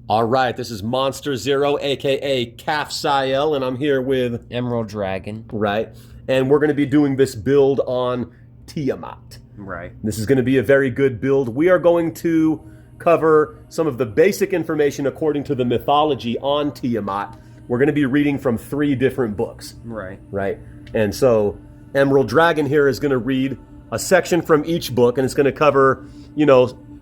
All right, this is Monster Zero, aka Kafsael, and I'm here with Emerald Dragon. Right, and we're going to be doing this build on Tiamat. Right. This is going to be a very good build. We are going to cover some of the basic information according to the mythology on Tiamat. We're going to be reading from 3 different books. Right. And so Emerald Dragon here is going to read a section from each book, and it's going to cover,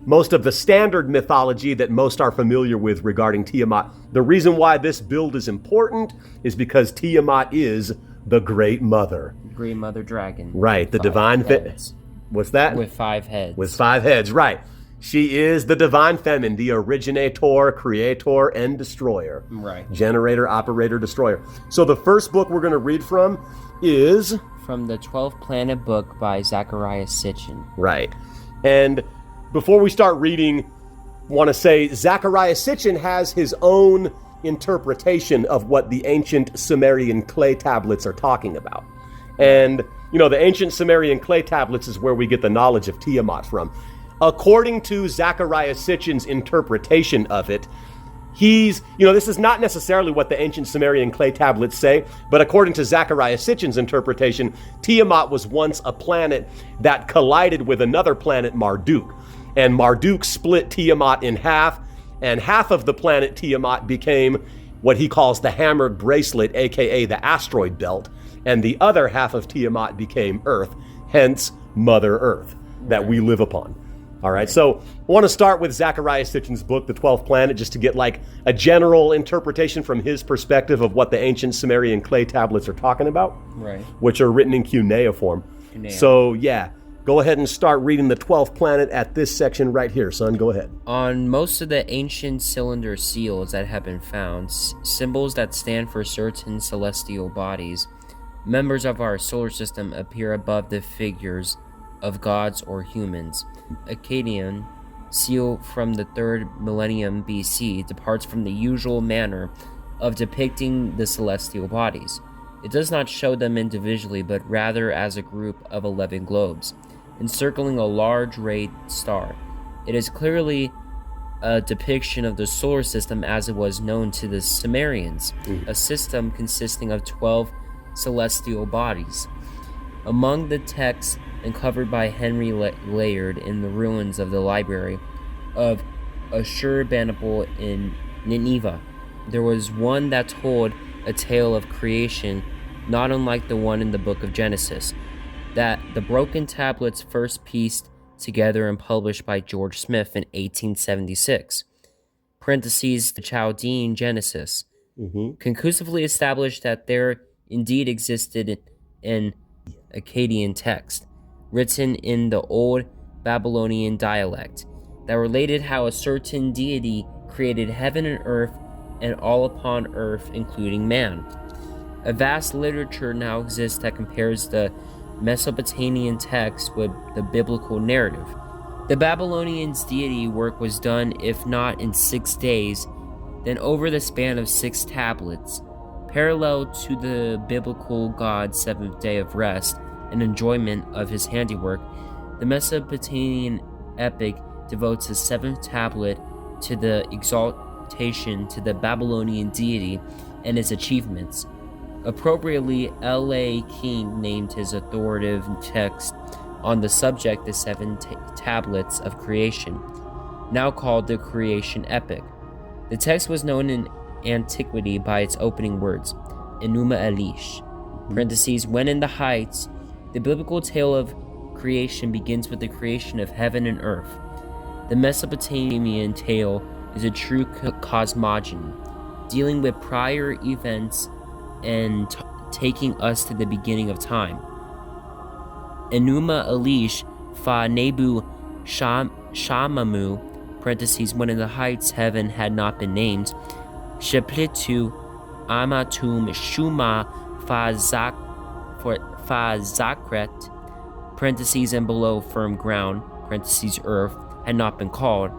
most of the standard mythology that most are familiar with regarding Tiamat. The reason why this build is important is because Tiamat is the Great Mother. Great Mother Dragon. Right, the divine... What's that? With 5 heads. With 5 heads, right. She is the divine feminine, the originator, creator, and destroyer. Right. Generator, operator, destroyer. So the first book we're going to read from is... From the 12th Planet book by Zecharia Sitchin. Right. And before we start reading, I want to say Zecharia Sitchin has his own interpretation of what the ancient Sumerian clay tablets are talking about. And, the ancient Sumerian clay tablets is where we get the knowledge of Tiamat from. According to Zecharia Sitchin's interpretation of it, this is not necessarily what the ancient Sumerian clay tablets say, but according to Zecharia Sitchin's interpretation, Tiamat was once a planet that collided with another planet, Marduk. And Marduk split Tiamat in half, and half of the planet Tiamat became what he calls the hammered bracelet, aka the asteroid belt, and the other half of Tiamat became Earth, hence Mother Earth, that we live upon. All right, so I want to start with Zecharia Sitchin's book, The 12th Planet, just to get like a general interpretation from his perspective of what the ancient Sumerian clay tablets are talking about, Right. which are written in cuneiform. So, yeah, go ahead and start reading The 12th Planet at this section right here, son. Go ahead. On most of the ancient cylinder seals that have been found, symbols that stand for certain celestial bodies, members of our solar system, appear above the figures of gods or humans. Akkadian seal from the 3rd millennium BC departs from the usual manner of depicting the celestial bodies. It does not show them individually, but rather as a group of 11 globes, encircling a large red star. It is clearly a depiction of the solar system as it was known to the Sumerians, a system consisting of 12 celestial bodies. Among the texts uncovered by Henry Layard in the ruins of the library of Ashurbanipal in Nineveh, there was one that told a tale of creation not unlike the one in the book of Genesis, that the broken tablets first pieced together and published by George Smith in 1876, parentheses, the Chaldean Genesis, conclusively established that there indeed existed an Akkadian text, written in the Old Babylonian dialect, that related how a certain deity created heaven and earth and all upon earth, including man. A vast literature now exists that compares the Mesopotamian text with the biblical narrative. The Babylonians' deity work was done, if not in 6 days, then over the span of 6 tablets, parallel to the biblical God's 7th day of rest and enjoyment of his handiwork. The Mesopotamian epic devotes the 7th tablet to the exaltation to the Babylonian deity and his achievements. Appropriately, L.A. King named his authoritative text on the subject the 7 tablets of creation, now called the Creation Epic. The text was known in antiquity by its opening words, Enuma Elish, parentheses, when in the heights. The biblical tale of creation begins with the creation of heaven and earth. The Mesopotamian tale is a true cosmogony, dealing with prior events and taking us to the beginning of time. Enuma Elish fa Nebu Shamamu, parentheses, when in the heights heaven had not been named, Sheplitu Amatum Shuma fa Zakret, parentheses, and below firm ground, parentheses, earth, had not been called.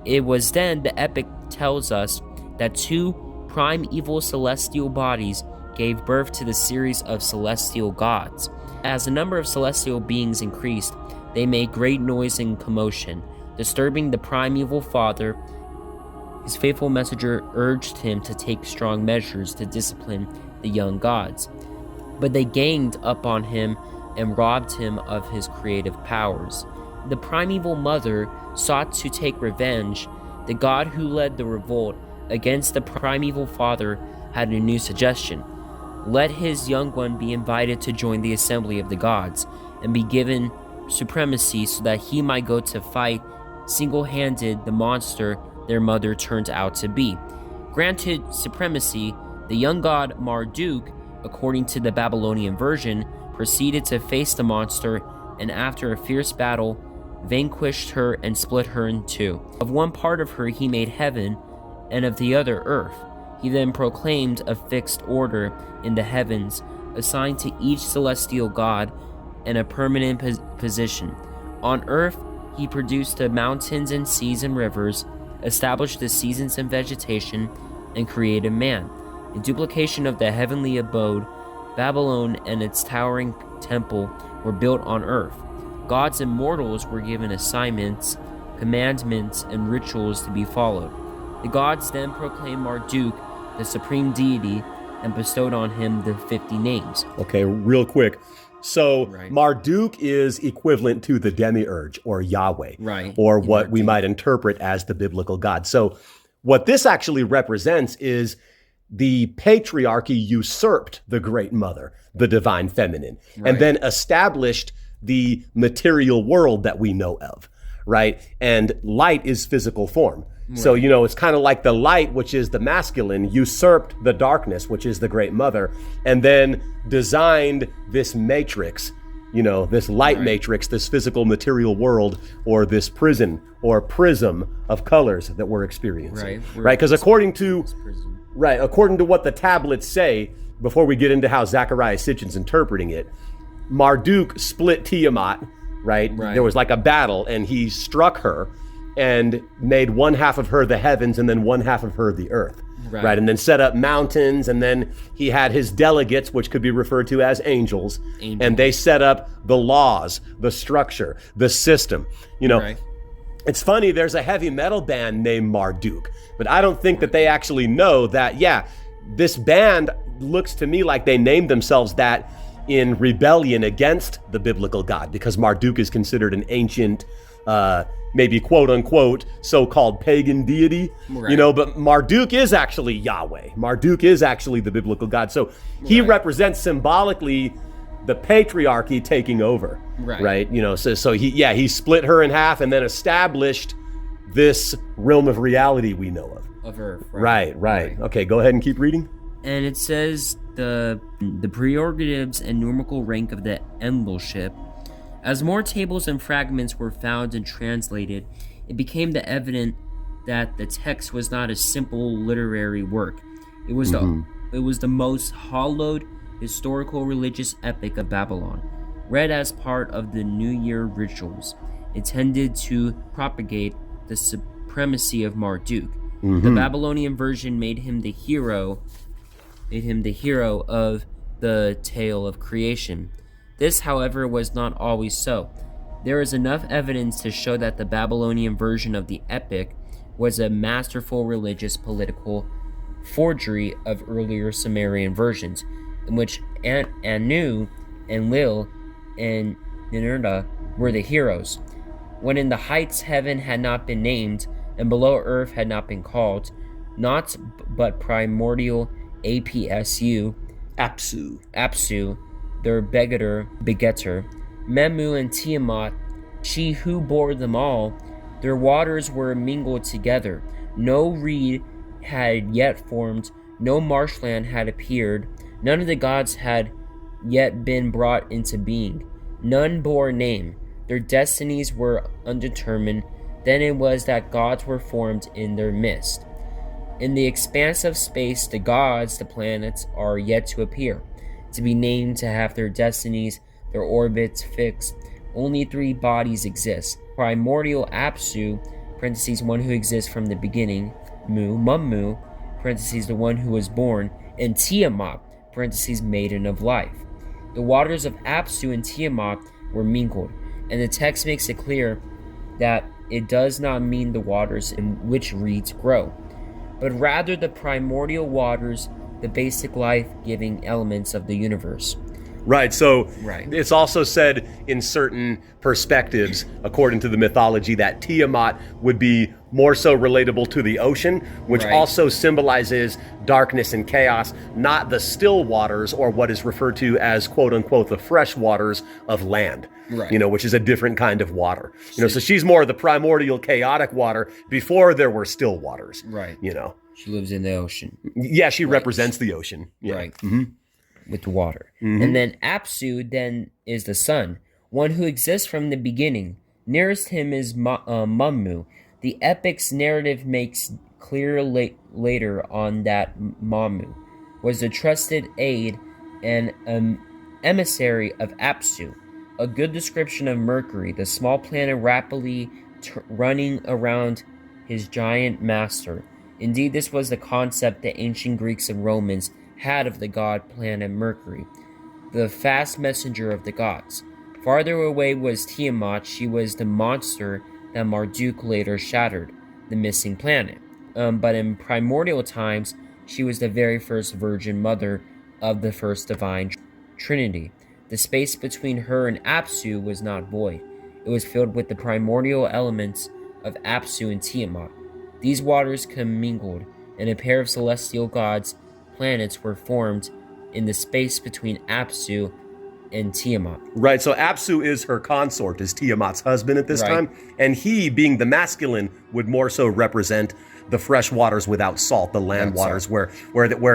It was then the epic tells us that 2 primeval celestial bodies gave birth to the series of celestial gods. As the number of celestial beings increased, they made great noise and commotion, disturbing the primeval father His faithful messenger urged him to take strong measures to discipline the young gods, but they ganged up on him and robbed him of his creative powers. The primeval mother sought to take revenge. The god who led the revolt against the primeval father had a new suggestion. Let his young one be invited to join the assembly of the gods and be given supremacy so that he might go to fight single-handed the monster their mother turned out to be. Granted supremacy, the young god Marduk, according to the Babylonian version, proceeded to face the monster and after a fierce battle, vanquished her and split her in two. Of one part of her he made heaven, and of the other earth. He then proclaimed a fixed order in the heavens, assigned to each celestial god and a permanent position. On earth, he produced the mountains and seas and rivers, established the seasons and vegetation, and created man. In duplication of the heavenly abode, Babylon and its towering temple were built on earth. Gods and mortals were given assignments, commandments, and rituals to be followed. The gods then proclaimed Marduk the supreme deity and bestowed on him the 50 names. Okay, real quick. So Right. Marduk is equivalent to the demiurge or Yahweh, Right. or what we might interpret as the biblical God. So what this actually represents is the patriarchy usurped the great mother, the divine feminine, and then established the material world that we know of, right? And light is physical form. So, it's kind of like the light, which is the masculine, usurped the darkness, which is the great mother, and then designed this matrix, this light matrix, this physical material world, or this prison or prism of colors that we're experiencing. Right? Because according to what the tablets say, before we get into how Zechariah Sitchin's interpreting it, Marduk split Tiamat, right? There was like a battle, and he struck her and made one half of her the heavens and then one half of her the earth, right? And then set up mountains, and then he had his delegates, which could be referred to as angels. And they set up the laws, the structure, the system. It's funny, there's a heavy metal band named Marduk, but I don't think that they actually know that, this band looks to me like they named themselves that in rebellion against the biblical God, because Marduk is considered an ancient, maybe quote unquote, so-called pagan deity, but Marduk is actually Yahweh. Marduk is actually the biblical God. So he represents symbolically the patriarchy taking over, right? So he split her in half and then established this realm of reality we know of Earth. Right. Okay, go ahead and keep reading. And it says the prerogatives and numerical rank of the enlilship. As more tables and fragments were found and translated, it became evident that the text was not a simple literary work. It was the most hallowed historical religious epic of Babylon, read as part of the New Year rituals, intended to propagate the supremacy of Marduk. The Babylonian version made him the hero of the tale of creation. This, however, was not always so. There is enough evidence to show that the Babylonian version of the epic was a masterful religious political forgery of earlier Sumerian versions, in which Anu, Enlil, and Ninurta were the heroes. When in the heights heaven had not been named, and below earth had not been called, not but primordial Apsu, their begetter, Memu and Tiamat, she who bore them all, their waters were mingled together. No reed had yet formed, no marshland had appeared, none of the gods had yet been brought into being. None bore name, their destinies were undetermined. Then it was that gods were formed in their midst. In the expanse of space, the gods, the planets, are yet to appear, to be named, to have their destinies, their orbits fixed. Only three bodies exist: primordial Apsu, parentheses, one who exists from the beginning, Mummu, parentheses, the one who was born, and Tiamat, parentheses, maiden of life. The waters of Apsu and Tiamat were mingled, and the text makes it clear that it does not mean the waters in which reeds grow. but rather the primordial waters, the basic life-giving elements of the universe. Right, so Right. it's also said in certain perspectives, according to the mythology, that Tiamat would be more so relatable to the ocean, which Right. also symbolizes darkness and chaos, not the still waters, or what is referred to as quote-unquote the fresh waters of land. Right. You know, which is a different kind of water. You know, so she's more the primordial chaotic water before there were still waters. Right. You know. She lives in the ocean. Yeah, she represents the ocean. Yeah. Right. With the water. And then Apsu then is the sun, one who exists from the beginning. Nearest him is Mummu. The epic's narrative makes clear later on that Mummu was the trusted aide and emissary of Apsu, a good description of Mercury, the small planet rapidly running around his giant master. Indeed, this was the concept the ancient Greeks and Romans had of the god planet Mercury, the fast messenger of the gods. Farther away was Tiamat. She was the monster that Marduk later shattered, the missing planet. But in primordial times, she was the very first virgin mother of the first divine trinity. The space between her and Apsu was not void. It was filled with the primordial elements of Apsu and Tiamat. These waters commingled, and a pair of celestial gods' planets were formed in the space between Apsu and Tiamat. Right, so Apsu is her consort, is Tiamat's husband at this time, and he, being the masculine, would more so represent the fresh waters without salt, the land waters, where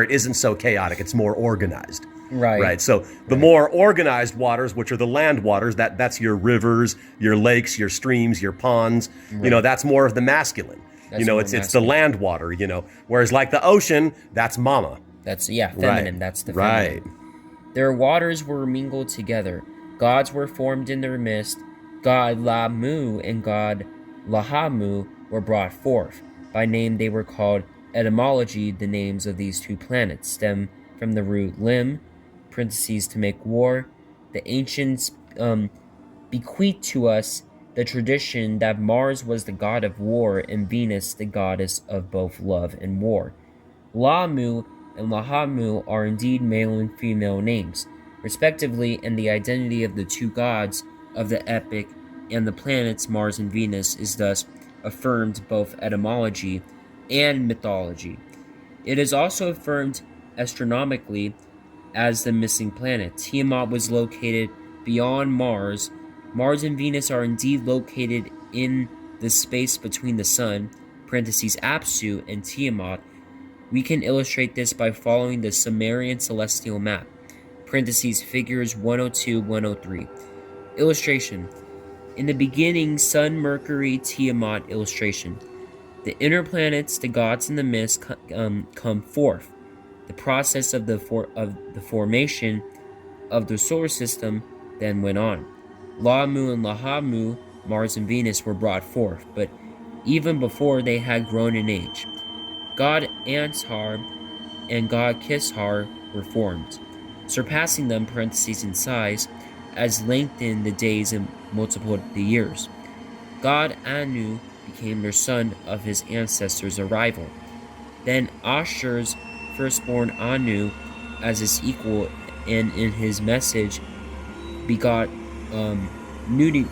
it isn't so chaotic, it's more organized. Right. So the more organized waters, which are the land waters, that's your rivers, your lakes, your streams, your ponds. You know, that's more of the masculine. That's you know, it's the land water. You know, whereas like the ocean, that's mama. That's feminine. Right. That's the feminine. Right. Their waters were mingled together. Gods were formed in their midst. God Lamu and God Lahamu were brought forth. By name they were called. Etymology, the names of these two planets stem from the root lim, parentheses to make war. The ancients bequeathed to us the tradition that Mars was the god of war and Venus the goddess of both love and war. Lamu and Lahamu are indeed male and female names, respectively, and the identity of the two gods of the epic and the planets Mars and Venus is thus affirmed both etymology and mythology. It is also affirmed astronomically as the missing planet. Tiamat was located beyond Mars. Mars and Venus are indeed located in the space between the Sun, parentheses Apsu, and Tiamat. We can illustrate this by following the Sumerian celestial map, parentheses figures 102-103. Illustration. In the beginning, Sun, Mercury, Tiamat. Illustration. The inner planets, the gods in the mist, come forth. The process of the formation of the solar system then went on. Lamu and Lahamu, Mars and Venus, were brought forth, but even before they had grown in age. God Antar and God Kishar were formed, surpassing them, parentheses in size, as lengthened the days and multiplied the years. God Anu became their son of his ancestors' arrival. Then Ashur's firstborn Anu, as his equal, and in his message begot Nudimud.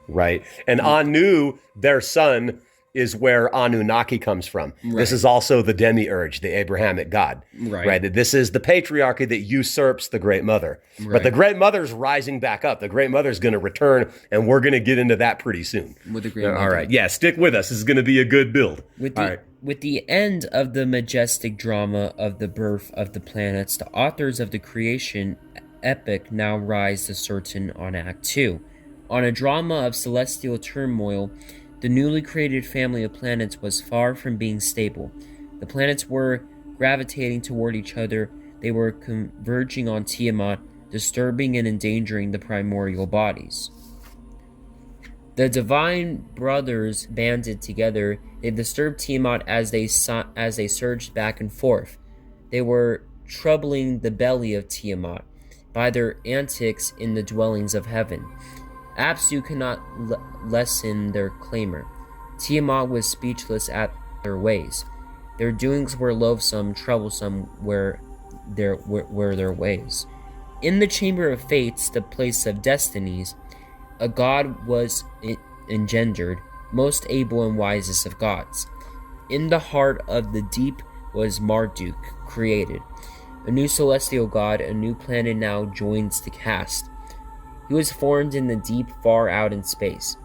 Right. And Anu, their son, is where Anunnaki comes from. Right. This is also the demiurge, the Abrahamic god. Right. This is the patriarchy that usurps the Great Mother. Right. But the Great Mother's rising back up. The Great Mother's going to return, and we're going to get into that pretty soon. With the Great Mother. All right. Yeah, stick with us. This is going to be a good build. With the end of the majestic drama of the birth of the planets, the authors of the creation epic now rise to certain on Act 2. On a drama of celestial turmoil, the newly created family of planets was far from being stable. The planets were gravitating toward each other. They were converging on Tiamat, disturbing and endangering the primordial bodies. The divine brothers banded together. They disturbed Tiamat as they surged back and forth. They were troubling the belly of Tiamat by their antics in the dwellings of heaven. Apsu could not lessen their clamor. Tiamat was speechless at their ways. Their doings were loathsome, troublesome were their ways. In the chamber of fates, the place of destinies, a god was engendered, most able and wisest of gods. In the heart of the deep was Marduk created. A new celestial god, a new planet now joins the cast. He was formed in the deep, far out in space,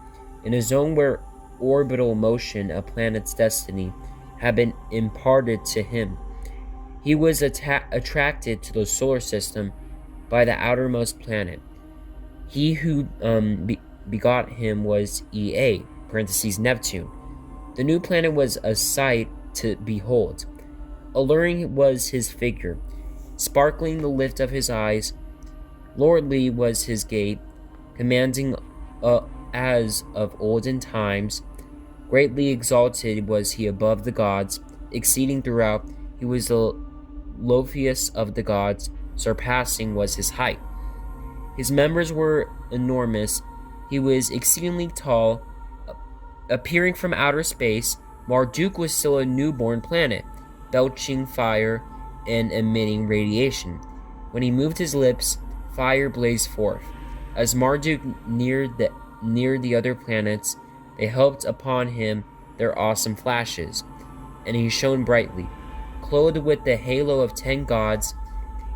in a zone where orbital motion, a planet's destiny, had been imparted to him. He was attracted to the solar system by the outermost planet. He who begot him was Ea, parentheses Neptune. The new planet was a sight to behold. Alluring was his figure, sparkling the lift of his eyes. Lordly was his gait, commanding as of olden times. Greatly exalted was he above the gods, exceeding throughout. He was the loftiest of the gods, surpassing was his height. His members were enormous. He was exceedingly tall. Appearing from outer space, Marduk was still a newborn planet, belching fire and emitting radiation. When he moved his lips, fire blazed forth. As Marduk neared the other planets, they helped upon him their awesome flashes, and he shone brightly. Clothed with the halo of 10 gods,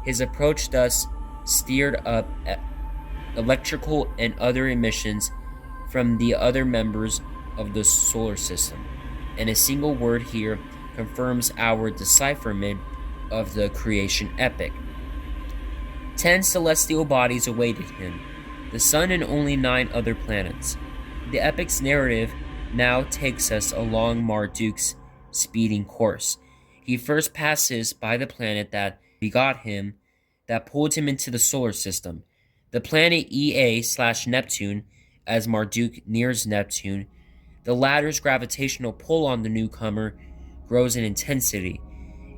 his approach thus stirred up electrical and other emissions from the other members of the solar system, and a single word here confirms our decipherment of the creation epic. 10 celestial bodies awaited him, the sun and only 9 other planets. The epic's narrative now takes us along Marduk's speeding course. He first passes by the planet that begot him, that pulled him into the solar system. The planet Ea/Neptune, as Marduk nears Neptune, the latter's gravitational pull on the newcomer grows in intensity.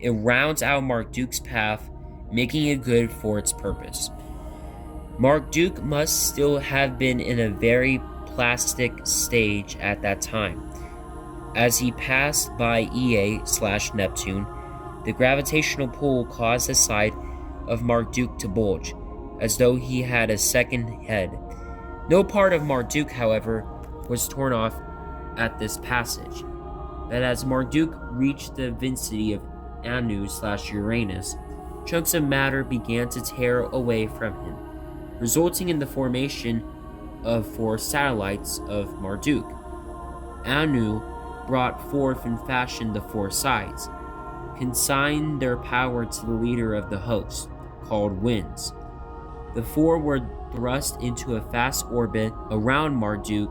It rounds out Marduk's path, making it good for its purpose. Marduk must still have been in a very plastic stage at that time. As he passed by Ea/Neptune, the gravitational pull caused the side of Marduk to bulge, as though he had a second head. No part of Marduk, however, was torn off at this passage, but as Marduk reached the vicinity of Anu/Uranus, chunks of matter began to tear away from him, resulting in the formation of 4 satellites of Marduk. Anu brought forth and fashioned the 4 sides, consigned their power to the leader of the host, called Winds. The 4 were thrust into a fast orbit around Marduk,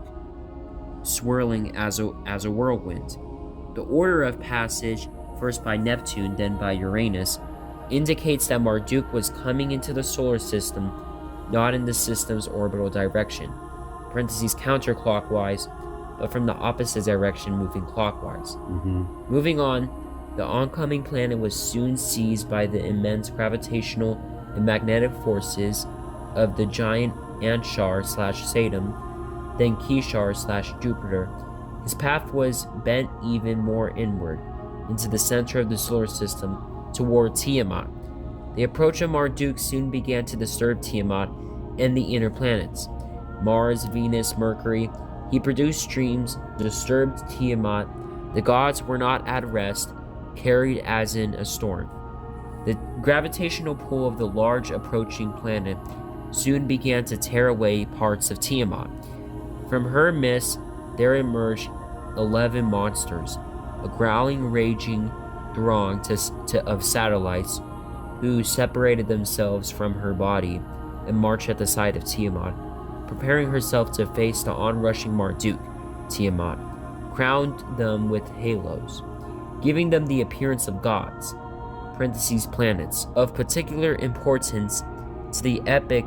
swirling as a whirlwind. The order of passage, first by Neptune, then by Uranus, indicates that Marduk was coming into the solar system, not in the system's orbital direction, parentheses counterclockwise, but from the opposite direction, moving clockwise. Moving on, the oncoming planet was soon seized by the immense gravitational and magnetic forces of the giant Anshar/Saturn, then Kishar/Jupiter. His path was bent even more inward, into the center of the solar system, toward Tiamat. The approach of Marduk soon began to disturb Tiamat and the inner planets. Mars, Venus, Mercury. He produced streams, disturbed Tiamat. The gods were not at rest, carried as in a storm. The gravitational pull of the large approaching planet soon began to tear away parts of Tiamat. From her midst there emerged 11 monsters, a growling, raging throng of satellites who separated themselves from her body and marched at the side of Tiamat, preparing herself to face the onrushing Marduk. Tiamat crowned them with halos, giving them the appearance of gods, parentheses planets, of particular importance to the epic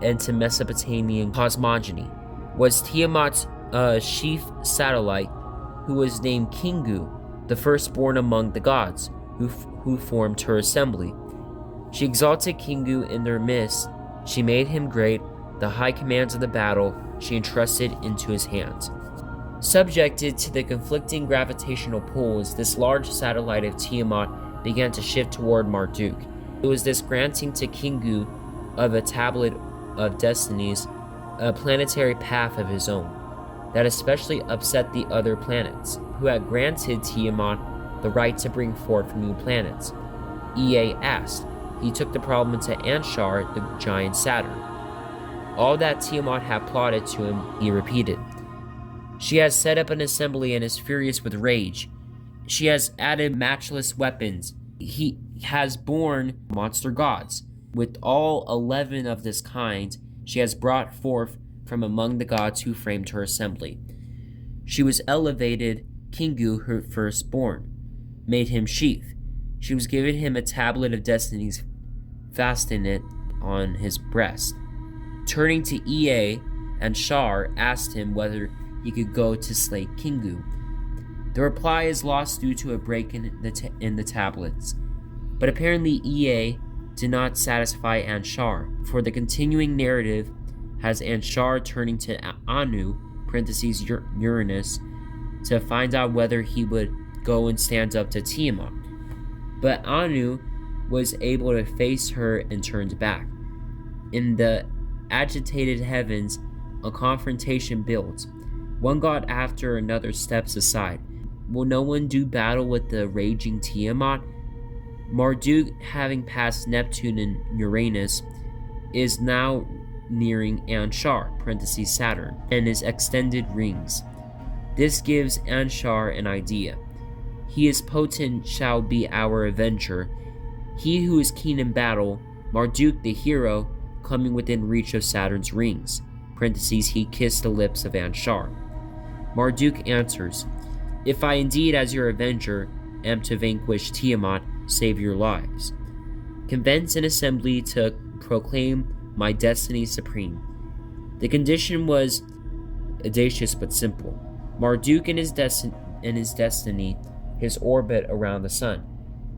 and to Mesopotamian cosmogony. Was Tiamat's chief satellite, who was named Kingu, the firstborn among the gods, who formed her assembly. She exalted Kingu in their midst. She made him great. The high commands of the battle she entrusted into his hands. Subjected to the conflicting gravitational pulls, this large satellite of Tiamat began to shift toward Marduk. It was this granting to Kingu of a tablet of destinies, a planetary path of his own, that especially upset the other planets, who had granted Tiamat the right to bring forth new planets. Ea asked. He took the problem to Anshar, the giant Saturn. All that Tiamat had plotted to him, he repeated. She has set up an assembly and is furious with rage. She has added matchless weapons. He has born monster gods. With all 11 of this kind, she has brought forth from among the gods who framed her assembly. She was elevated Kingu, her firstborn, made him chief. She was given him a tablet of destinies, fastened it on his breast. Turning to Ea, and Shar asked him whether he could go to slay Kingu. The reply is lost due to a break in the tablets. But apparently Ea did not satisfy Anshar, for the continuing narrative has Anshar turning to Anu, parentheses Uranus, to find out whether he would go and stand up to Tiamat. But Anu was able to face her and turned back. In the agitated heavens, a confrontation builds. One god after another steps aside. Will no one do battle with the raging Tiamat? Marduk, having passed Neptune and Uranus, is now nearing Anshar, parentheses Saturn, and his extended rings. This gives Anshar an idea. He is potent, shall be our avenger. He who is keen in battle, Marduk the hero, coming within reach of Saturn's rings, parentheses he kissed the lips of Anshar. Marduk answers, if I indeed as your avenger am to vanquish Tiamat, save your lives. Convince an assembly to proclaim my destiny supreme. The condition was audacious but simple. Marduk and his destiny, his orbit around the sun,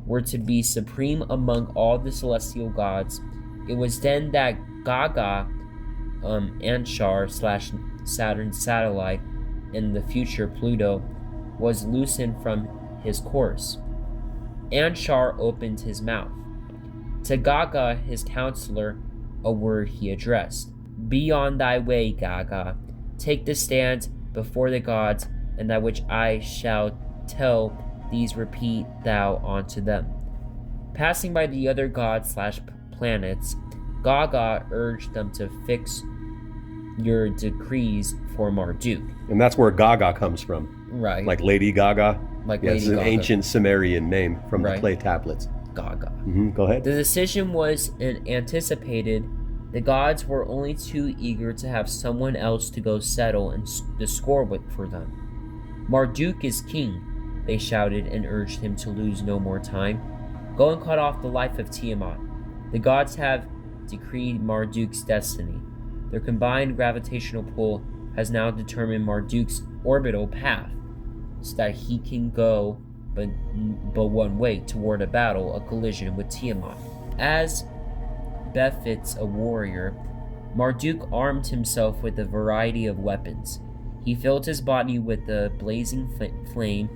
were to be supreme among all the celestial gods. It was then that Gaga, Anshar / Saturn's satellite, and the future Pluto, was loosened from his course. Anshar opened his mouth. To Gaga, his counselor, a word he addressed. Be on thy way, Gaga. Take the stand before the gods, and that which I shall tell these repeat thou unto them. Passing by the other gods / planets, Gaga urged them to fix your decrees for Marduk. And that's where Gaga comes from. Right. Like Lady Gaga. Like yeah, Lady it's an Gaga. ancient Sumerian name from Right. the clay tablets. Gaga. Go ahead. The decision was anticipated. The gods were only too eager to have someone else to go settle and the score with for them. Marduk is king, they shouted and urged him to lose no more time. Go and cut off the life of Tiamat. The gods have decreed Marduk's destiny. Their combined gravitational pull has now determined Marduk's orbital path, so that he can go but one way toward a battle, a collision with Tiamat. As befits a warrior, Marduk armed himself with a variety of weapons. He filled his body with a blazing flame.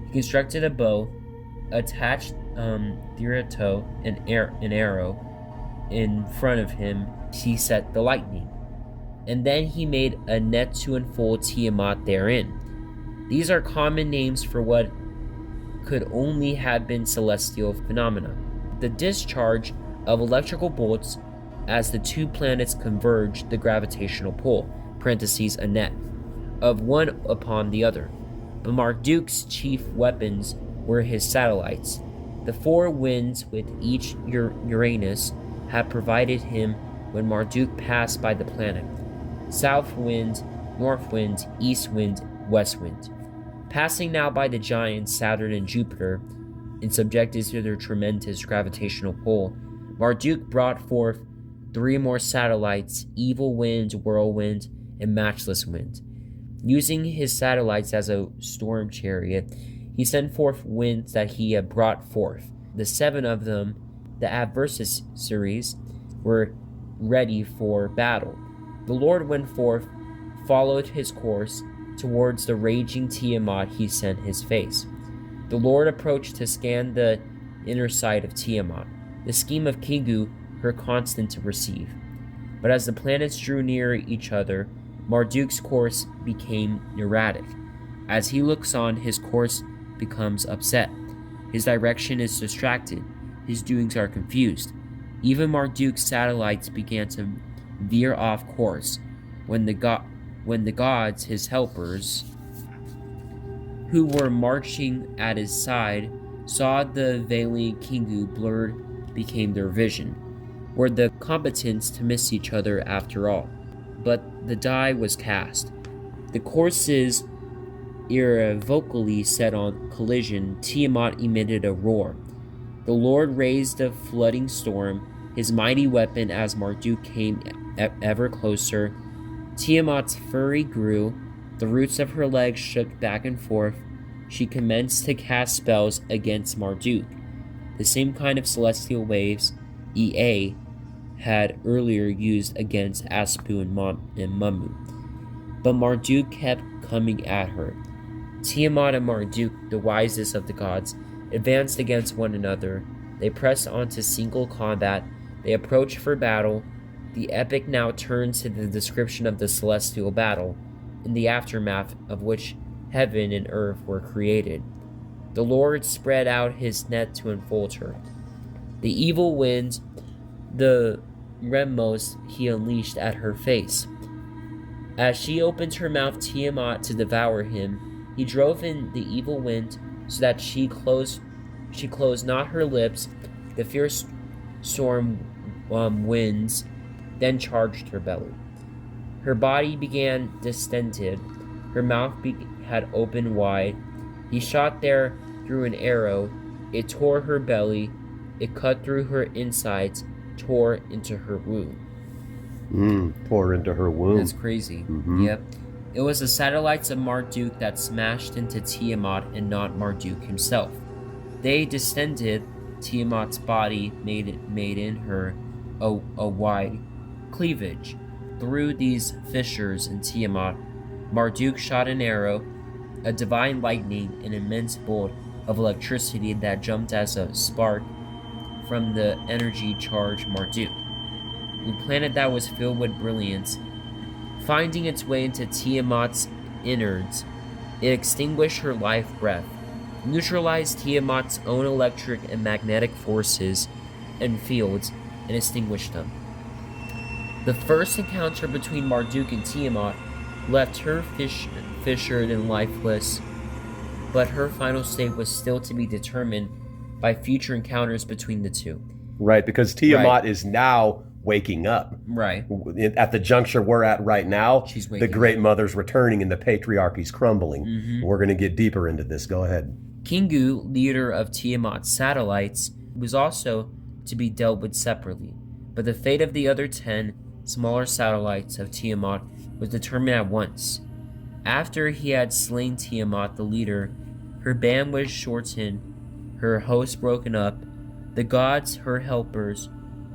He constructed a bow, attached Therato, an arrow. In front of him, he set the lightning. And then he made a net to enfold Tiamat therein. These are common names for what could only have been celestial phenomena. The discharge of electrical bolts as the two planets converged the gravitational pull, parentheses a net, of one upon the other. But Marduk's chief weapons were his satellites. The four winds with each Uranus had provided him when Marduk passed by the planet. South wind, north wind, east wind, west wind. Passing now by the giants Saturn and Jupiter, and subjected to their tremendous gravitational pull, Marduk brought forth 3 more satellites, evil wind, whirlwind, and matchless wind. Using his satellites as a storm chariot, he sent forth winds that he had brought forth. The 7 of them, the adversaries, were ready for battle. The Lord went forth, followed his course, towards the raging Tiamat, he sent his face. The Lord approached to scan the inner side of Tiamat, the scheme of Kingu, her constant to receive. But as the planets drew near each other, Marduk's course became erratic. As he looks on, his course becomes upset. His direction is distracted. His doings are confused. Even Marduk's satellites began to veer off course when the gods, his helpers, who were marching at his side, saw the veiling Kingu blurred became their vision. Were the combatants to miss each other after all? But the die was cast. The courses irrevocably set on collision. Tiamat emitted a roar. The Lord raised a flooding storm, his mighty weapon as Marduk came ever closer. Tiamat's fury grew. The roots of her legs shook back and forth. She commenced to cast spells against Marduk, the same kind of celestial waves Ea had earlier used against Aspu and Mummu. But Marduk kept coming at her. Tiamat and Marduk, the wisest of the gods, advanced against one another. They pressed on to single combat. They approached for battle. The epic now turns to the description of the celestial battle, in the aftermath of which heaven and earth were created. The Lord spread out his net to enfold her. The evil winds, the remorse he unleashed at her face. As she opened her mouth Tiamat to devour him, he drove in the evil wind so that she closed not her lips. The fierce storm winds then charged her belly. Her body began distended. Her mouth had opened wide. He shot there through an arrow. It tore her belly. It cut through her insides, tore into her womb. Tore into her womb. That's crazy. Yep. It was the satellites of Marduk that smashed into Tiamat and not Marduk himself. They distended. Tiamat's body made in her a wide cleavage. Through these fissures in Tiamat, Marduk shot an arrow, a divine lightning, an immense bolt of electricity that jumped as a spark from the energy-charged Marduk. The planet that was filled with brilliance, finding its way into Tiamat's innards, it extinguished her life breath, neutralized Tiamat's own electric and magnetic forces and fields, and extinguished them. The first encounter between Marduk and Tiamat left her fissured and lifeless, but her final state was still to be determined by future encounters between the two. Right, because Tiamat is now waking up. Right. At the juncture we're at right now, She's waking the Great Mother's returning and the patriarchy's crumbling. We're going to get deeper into this. Go ahead. Kingu, leader of Tiamat's satellites, was also to be dealt with separately, but the fate of the other 10 smaller satellites of Tiamat was determined at once. After he had slain Tiamat, the leader, her band was shortened, her host broken up. The gods, her helpers,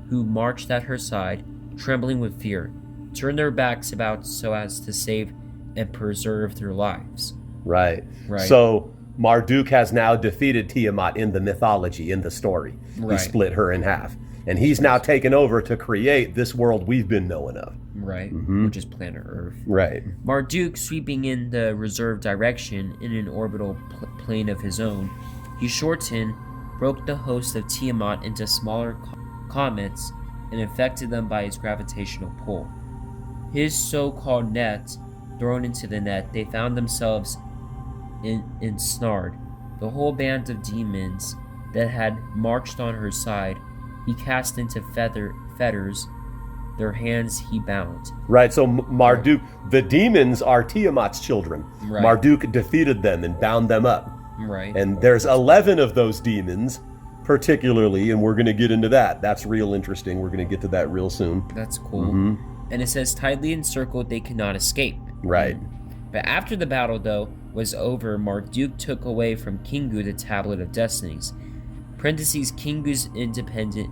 who marched at her side, trembling with fear, turned their backs about so as to save and preserve their lives. Right. So Marduk has now defeated Tiamat in the mythology, in the story. He split her in half. And he's now taken over to create this world we've been knowing of. Right, which is planet Earth. Right. Marduk, sweeping in the reserved direction in an orbital plane of his own, he shortened, broke the host of Tiamat into smaller comets, and affected them by his gravitational pull. His so-called net, thrown into the net, they found themselves ensnared. The whole band of demons that had marched on her side, he cast into fetters. Their hands he bound. Right, so Marduk, the demons are Tiamat's children. Right. Marduk defeated them and bound them up. Right. And there's 11 of those demons, particularly, and we're going to get into that. That's real interesting. We're going to get to that real soon. That's cool. And it says, tightly encircled, they could not escape. Right. But after the battle, though, was over, Marduk took away from Kingu the Tablet of Destinies, parentheses Kingu's independent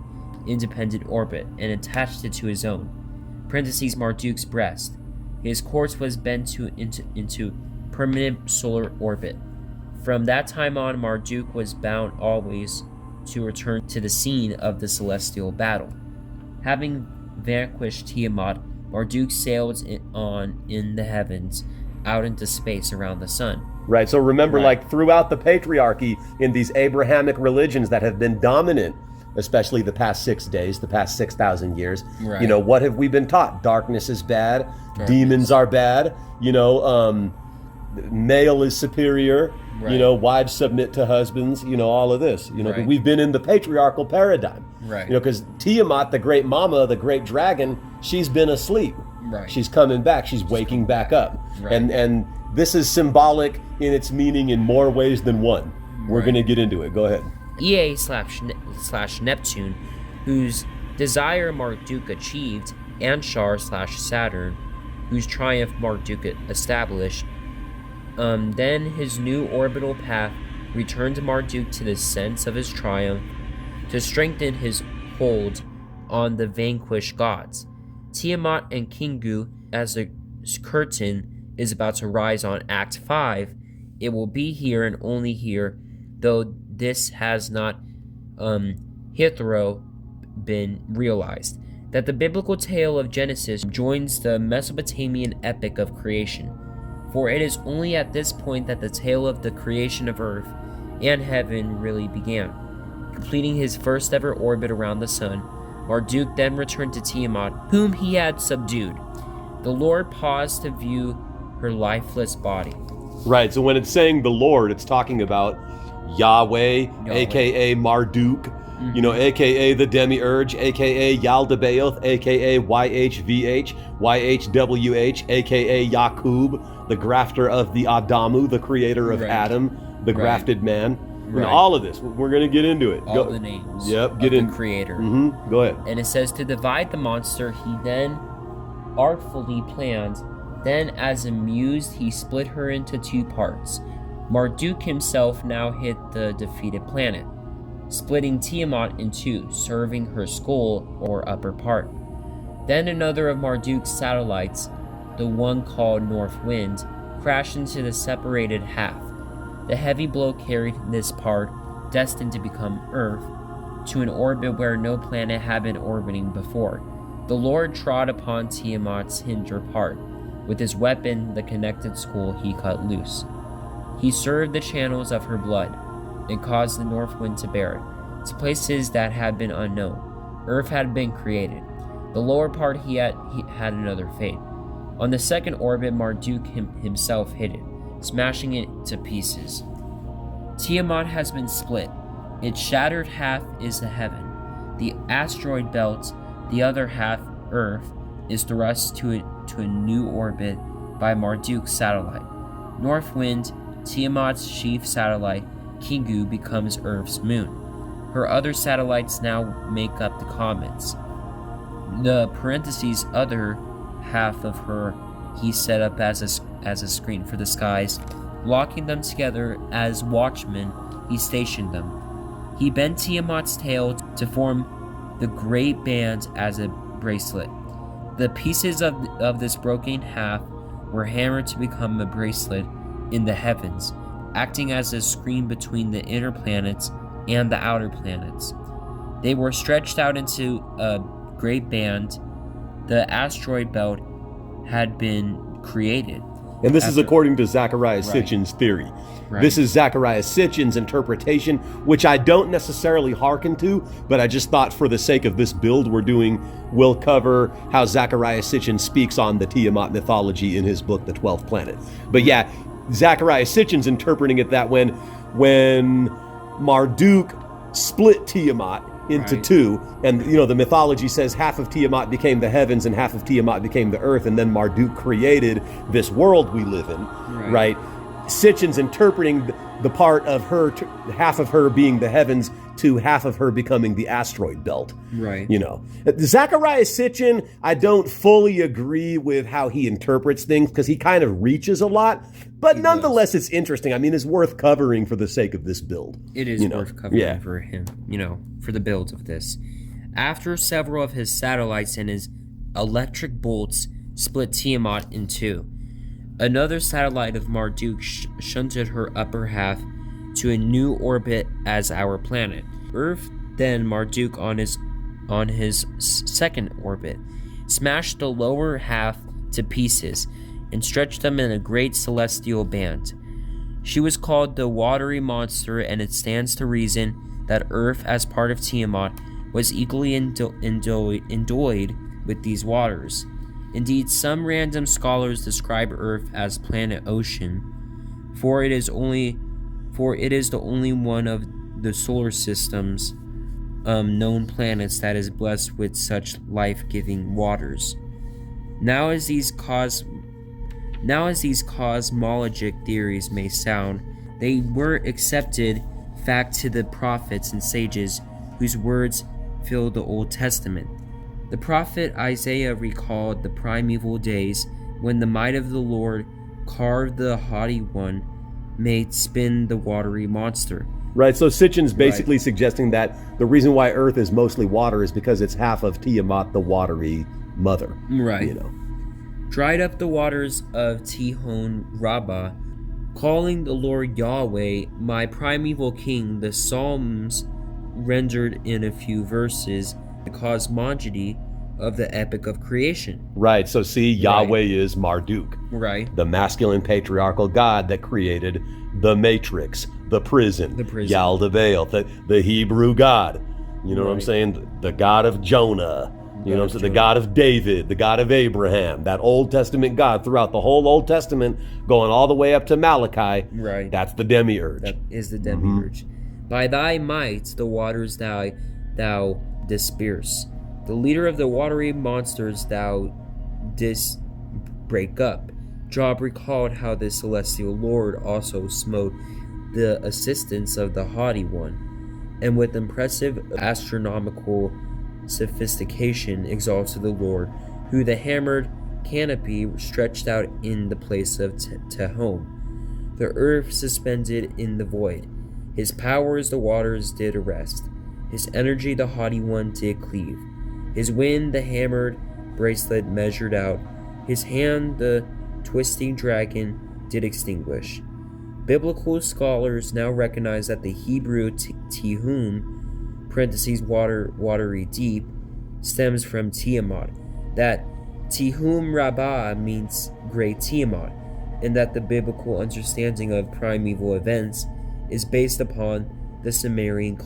orbit, and attached it to his own, parentheses Marduk's breast. His course was bent into permanent solar orbit. From that time on, Marduk was bound always to return to the scene of the celestial battle. Having vanquished Tiamat, Marduk sailed in the heavens, out into space around the sun. Right, so remember, Right. like throughout the patriarchy in these Abrahamic religions that have been dominant, especially the past 6 days, the past 6,000 years, Right. you know, what have we been taught? Darkness is bad, demons are bad, you know, male is superior, Right. you know, wives submit to husbands, you know, all of this, you know, Right. we've been in the patriarchal paradigm, Right. you know, because Tiamat, the great mama, the great dragon, she's been asleep. Right. She's coming back. She's waking back up. Right. And this is symbolic in its meaning in more ways than one. We're Right. going to get into it. Go ahead. Ea/slash Neptune, whose desire Marduk achieved, Anshar/Saturn, whose triumph Marduk established. Then his new orbital path returned Marduk to the sense of his triumph to strengthen his hold on the vanquished gods. Tiamat and Kingu, as the curtain is about to rise on Act 5, it will be here and only here, though this has not hitherto been realized, that the biblical tale of Genesis joins the Mesopotamian epic of creation. For it is only at this point that the tale of the creation of earth and heaven really began. Completing his first ever orbit around the sun, Marduk then returned to Tiamat, whom he had subdued. The Lord paused to view her lifeless body. Right. So when it's saying the Lord, it's talking about Yahweh. A.k.a. Marduk, you know, a.k.a. the Demiurge, a.k.a. Yaldabaoth, a.k.a. YHVH, YHWH, a.k.a. Yaqub, the grafter of the Adamu, the creator of Right. Adam, the Right. grafted man. You know, Right. all of this. We're going to get into it. All the names Yep, get of in. the creator. Go ahead. And it says, to divide the monster, he then artfully planned. Then, as amused, he split her into 2 parts. Marduk himself now hit the defeated planet, splitting Tiamat in 2, serving her skull or upper part. Then another of Marduk's satellites, the one called North Wind, crashed into the separated half. The heavy blow carried this part, destined to become Earth, to an orbit where no planet had been orbiting before. The Lord trod upon Tiamat's hinder part. With his weapon, the connected skull, he cut loose. He served the channels of her blood, and caused the north wind to bear it, to places that had been unknown. Earth had been created. The lower part he had another fate. On the second orbit, Marduk himself hit it, smashing it to pieces. Tiamat has been split. Its shattered half is the heaven. The asteroid belt, the other half, Earth, is thrust to a new orbit by Marduk's satellite. North Wind, Tiamat's chief satellite, Kingu, becomes Earth's moon. Her other satellites now make up the comets. The parentheses other half of her he set up as a screen for the skies. Locking them together as watchmen, he stationed them. He bent Tiamat's tail to form the great band as a bracelet. The pieces of this broken half were hammered to become a bracelet in the heavens, acting as a screen between the inner planets and the outer planets. They were stretched out into a great band. The asteroid belt had been created. And this is according to Zecharia Right. Sitchin's theory. Right. This is Zecharia Sitchin's interpretation, which I don't necessarily hearken to, but I just thought for the sake of this build we'll cover how Zecharia Sitchin speaks on the Tiamat mythology in his book, The 12th Planet. But yeah, Zecharia Sitchin's interpreting it that when Marduk split Tiamat into Right. 2, and you know the mythology says half of Tiamat became the heavens and half of Tiamat became the earth, and then Marduk created this world we live in, right? Sitchin's interpreting the part of her, half of her being the heavens to half of her becoming the asteroid belt. Right. You know, Zecharia Sitchin, I don't fully agree with how he interprets things because he kind of reaches a lot, but nonetheless, it's interesting. I mean, it's worth covering for the sake of this build. It is worth covering yeah. for him, for the build of this. After several of his satellites and his electric bolts split Tiamat in 2, Another satellite of Marduk shunted her upper half to a new orbit as our planet. Earth, then Marduk on his second orbit, smashed the lower half to pieces and stretched them in a great celestial band. She was called the watery monster, and it stands to reason that Earth, as part of Tiamat, was equally endowed with these waters. Indeed, some random scholars describe Earth as planet Ocean, for it is the only one of the solar system's known planets that is blessed with such life-giving waters. Now as these cosmologic theories may sound, they were accepted fact to the prophets and sages whose words fill the Old Testament. The prophet Isaiah recalled the primeval days when the might of the Lord carved the haughty one, made spin the watery monster. Right, so Sitchin's basically suggesting that the reason why Earth is mostly water is because it's half of Tiamat, the watery mother. Right. You know. Dried up the waters of Tihon Rabbah, calling the Lord Yahweh, my primeval king. The Psalms rendered in a few verses the cosmology of the epic of creation. Right, so see, Yahweh is Marduk. Right. The masculine patriarchal god that created the matrix, the prison. Yaldabaoth, the Hebrew god. You know what I'm saying? The god of Jonah. You know what I'm saying? The God of David, the God of Abraham, that Old Testament God throughout the whole Old Testament, going all the way up to Malachi. Right. That's the demiurge. That is the demiurge. By thy might the waters thou disperse. The leader of the watery monsters thou didst break up. Job recalled how the celestial Lord also smote the assistance of the haughty one, and with impressive astronomical sophistication exalted the Lord, who the hammered canopy stretched out in the place of Tehom. The earth suspended in the void. His powers the waters did arrest. His energy the haughty one did cleave. His wind the hammered bracelet measured out. His hand the twisting dragon did extinguish. Biblical scholars now recognize that the Hebrew Tihum watery deep, stems from Tiamat, that Tihum Rabbah means great Tiamat, and that the biblical understanding of primeval events is based upon the Sumerian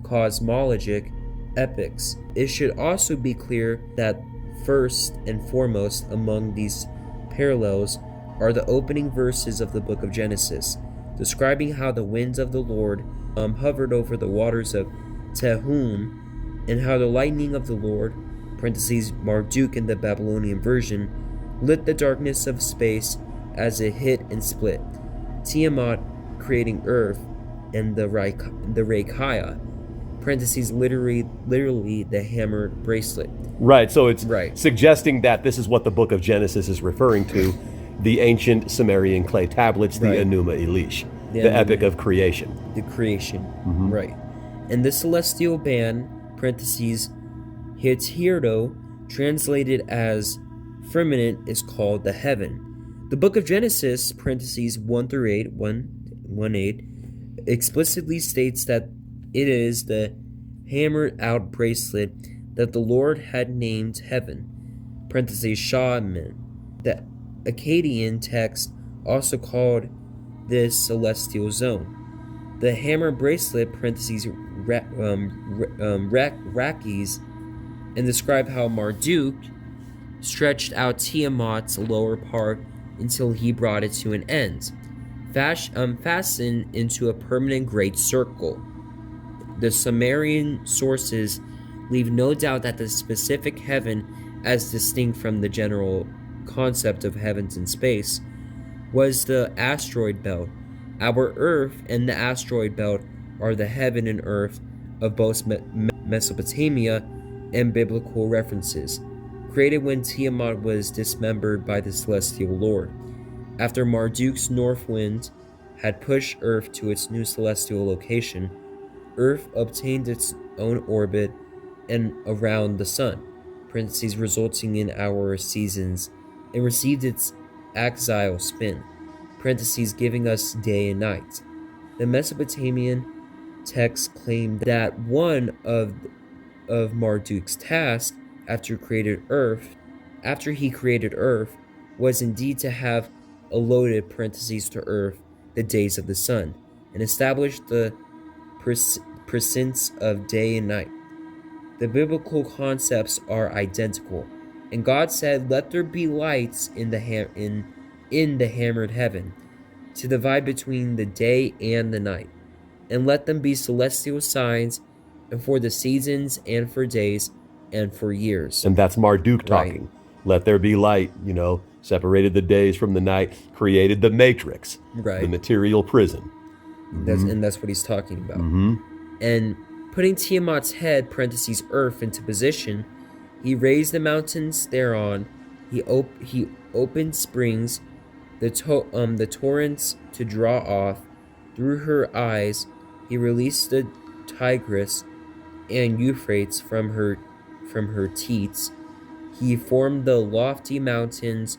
cosmologic epics. It should also be clear that first and foremost among these parallels are the opening verses of the book of Genesis, describing how the winds of the Lord hovered over the waters of Tehum, and how the lightning of the Lord (Marduk in the Babylonian version) lit the darkness of space as it hit and split. Tiamat creating Earth, and the Reikaya (literally the hammered bracelet). Right, so it's suggesting that this is what the book of Genesis is referring to, the ancient Sumerian clay tablets, the Enuma Elish. The epic of creation. The creation, right. And the celestial band, Hitirdo, translated as firmament, is called the heaven. The book of Genesis, 1-8, explicitly states that it is the hammered out bracelet that the Lord had named heaven, Shaman. The Akkadian text also called this celestial zone. The hammer bracelet Rakis, and describe how Marduk stretched out Tiamat's lower part until he brought it to an end, fastened into a permanent great circle. The Sumerian sources leave no doubt that the specific heaven, as distinct from the general concept of heavens in space, was the asteroid belt. Our Earth and the asteroid belt are the heaven and earth of both Mesopotamia and biblical references, created when Tiamat was dismembered by the celestial Lord. After Marduk's north wind had pushed Earth to its new celestial location, Earth obtained its own orbit and around the sun, resulting in our seasons, and received its axial spin, parentheses giving us day and night. The Mesopotamian texts claim that one of Marduk's tasks after he created Earth, was indeed to have allotted parentheses to Earth the days of the sun, and established the presence of day and night. The biblical concepts are identical, and God said, "Let there be lights in the hammered heaven, to divide between the day and the night, and let them be celestial signs, and for the seasons, and for days, and for years." And that's Marduk talking. Right. Let there be light, separated the days from the night, created the matrix, Right. the material prison. That's what he's talking about. Mm-hmm. And putting Tiamat's head, parentheses Earth, into position, he raised the mountains thereon. He opened springs, the torrents to draw off. Through her eyes, he released the Tigris and Euphrates from her teats. He formed the lofty mountains,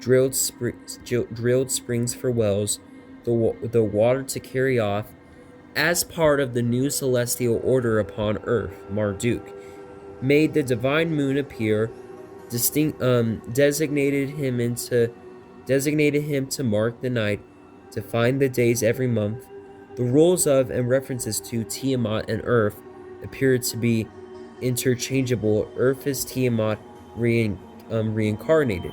drilled springs for wells, the water to carry off, as part of the new celestial order upon earth. Marduk made the divine moon appear, designated him to mark the night, to find the days every month. The rules of and references to Tiamat and Earth appear to be interchangeable. Earth is Tiamat reincarnated.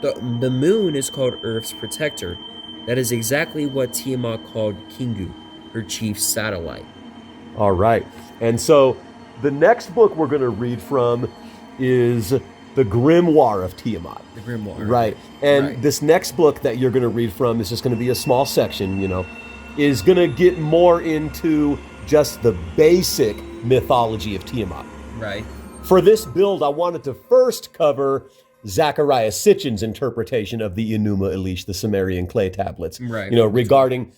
The moon is called Earth's protector. That is exactly what Tiamat called Kingu, her chief satellite. All right. And so the next book we're going to read from is the Grimoire of Tiamat. The Grimoire. Right. And this next book that you're going to read from is just going to be a small section, is going to get more into just the basic mythology of Tiamat. Right. For this build, I wanted to first cover Zecharia Sitchin's interpretation of the Enuma Elish, the Sumerian clay tablets. Right. Regarding,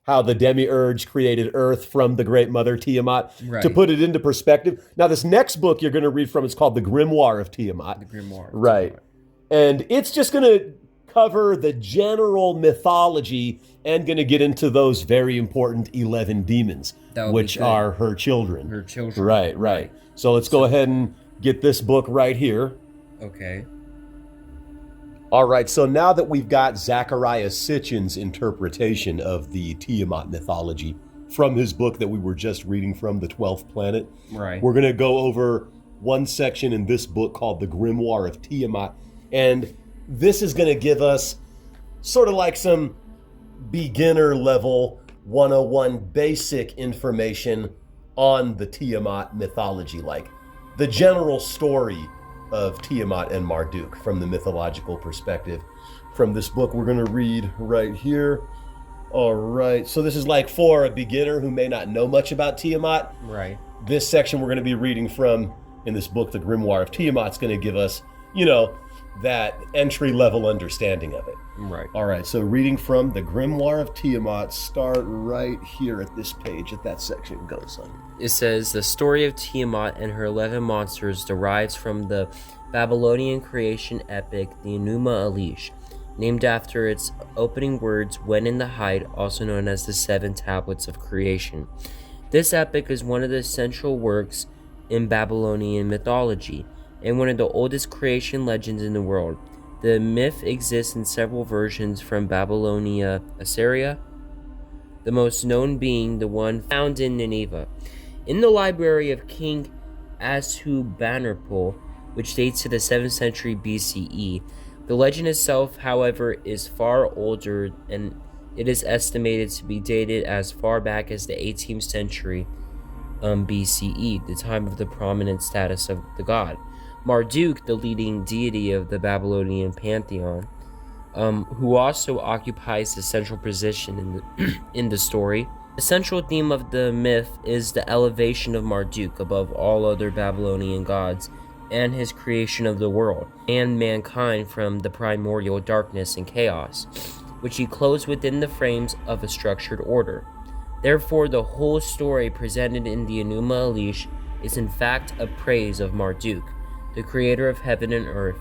how the demiurge created Earth from the great mother Tiamat. Right. To put it into perspective. Now, this next book you're going to read from is called The Grimoire of Tiamat. The Grimoire. Right. And it's just going to cover the general mythology and going to get into those very important 11 demons, which are her children. Her children. Right. So let's go ahead and get this book right here. Okay. All right, so now that we've got Zecharia Sitchin's interpretation of the Tiamat mythology from his book that we were just reading from, The 12th Planet, right, we're going to go over one section in this book called The Grimoire of Tiamat, and this is going to give us sort of like some beginner level 101 basic information on the Tiamat mythology, like the general story of Tiamat and Marduk from the mythological perspective. From this book we're going to read right here. All right, so this is like for a beginner who may not know much about Tiamat. Right. This section we're going to be reading from in this book, The Grimoire of Tiamat, is going to give us, that entry-level understanding of it. Right. All right, so reading from The Grimoire of Tiamat, start right here at this page, at that section. Go, son. It says, the story of Tiamat and her 11 monsters derives from the Babylonian creation epic, the Enuma Elish, named after its opening words, when in the height, also known as the 7 tablets of creation. This epic is one of the central works in Babylonian mythology, and one of the oldest creation legends in the world. The myth exists in several versions from Babylonia, Assyria, the most known being the one found in Nineveh. In the library of King Ashurbanipal, which dates to the 7th century BCE, the legend itself, however, is far older, and it is estimated to be dated as far back as the 18th century BCE, the time of the prominent status of the god. Marduk, the leading deity of the Babylonian pantheon, who also occupies the central position in the story. The central theme of the myth is the elevation of Marduk above all other Babylonian gods and his creation of the world and mankind from the primordial darkness and chaos, which he clothes within the frames of a structured order. Therefore, the whole story presented in the Enuma Elish is in fact a praise of Marduk, the creator of heaven and earth,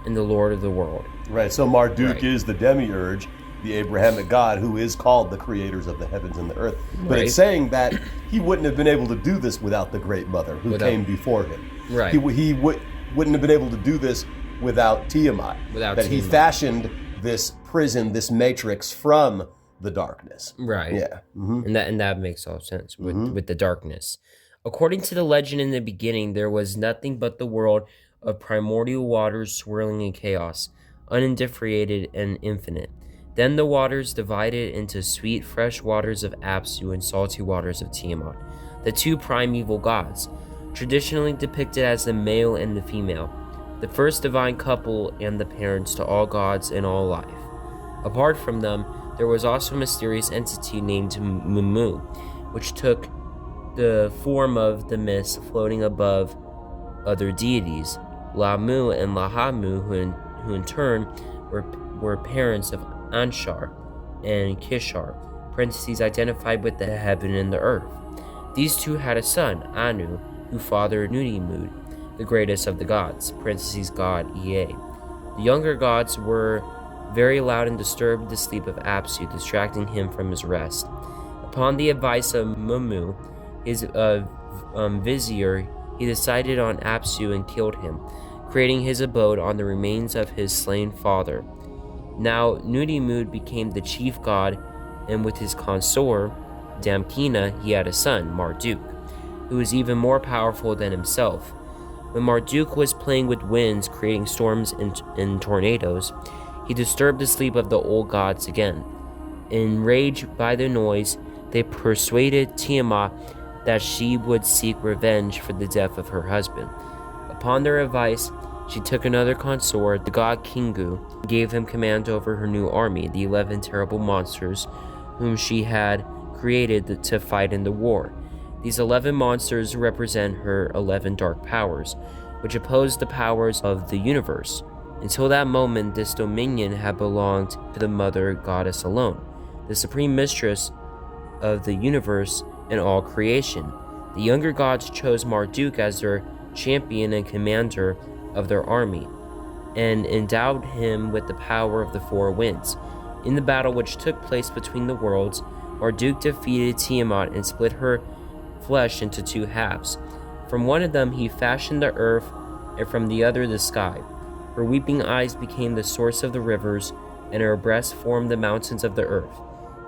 and the Lord of the world. Right, so Marduk Right. is the demiurge, the Abrahamic god, who is called the creators of the heavens and the earth. But Right. it's saying that he wouldn't have been able to do this without the Great Mother who Without- came before him. Right. He wouldn't have been able to do this without Tiamat. Without that he Tiamat. fashioned this prison, this matrix from the darkness. Right. Yeah. Mhm. And that makes all sense with the darkness. According to the legend, in the beginning there was nothing but the world of primordial waters swirling in chaos, undifferentiated and infinite. Then the waters divided into sweet fresh waters of Apsu and salty waters of Tiamat, the two primeval gods, traditionally depicted as the male and the female, the first divine couple and the parents to all gods and all life. Apart from them, there was also a mysterious entity named Mumu, which took the form of the mist floating above other deities, Lamu and Lahamu, who in turn were parents of Anshar and Kishar, parentheses identified with the heaven and the earth. These two had a son, Anu, who fathered Nudimmud, the greatest of the gods, parentheses god Ea. The younger gods were very loud and disturbed the sleep of Apsu, distracting him from his rest. Upon the advice of Mumu, his vizier, he decided on Apsu and killed him, creating his abode on the remains of his slain father. Now Nudimmud became the chief god, and with his consort, Damkina, he had a son, Marduk, who was even more powerful than himself. When Marduk was playing with winds, creating storms and tornadoes, he disturbed the sleep of the old gods again. Enraged by the noise, they persuaded Tiamat that she would seek revenge for the death of her husband. Upon their advice, she took another consort, the god Kingu, and gave him command over her new army, the 11 terrible monsters, whom she had created to fight in the war. These 11 monsters represent her 11 dark powers, which opposed the powers of the universe. Until that moment, this dominion had belonged to the mother goddess alone, the supreme mistress of the universe and all creation. The younger gods chose Marduk as their champion and commander of their army, and endowed him with the power of the four winds. In the battle which took place between the worlds, Marduk defeated Tiamat and split her flesh into two halves. From one of them he fashioned the earth, and from the other the sky. Her weeping eyes became the source of the rivers, and her breast formed the mountains of the earth.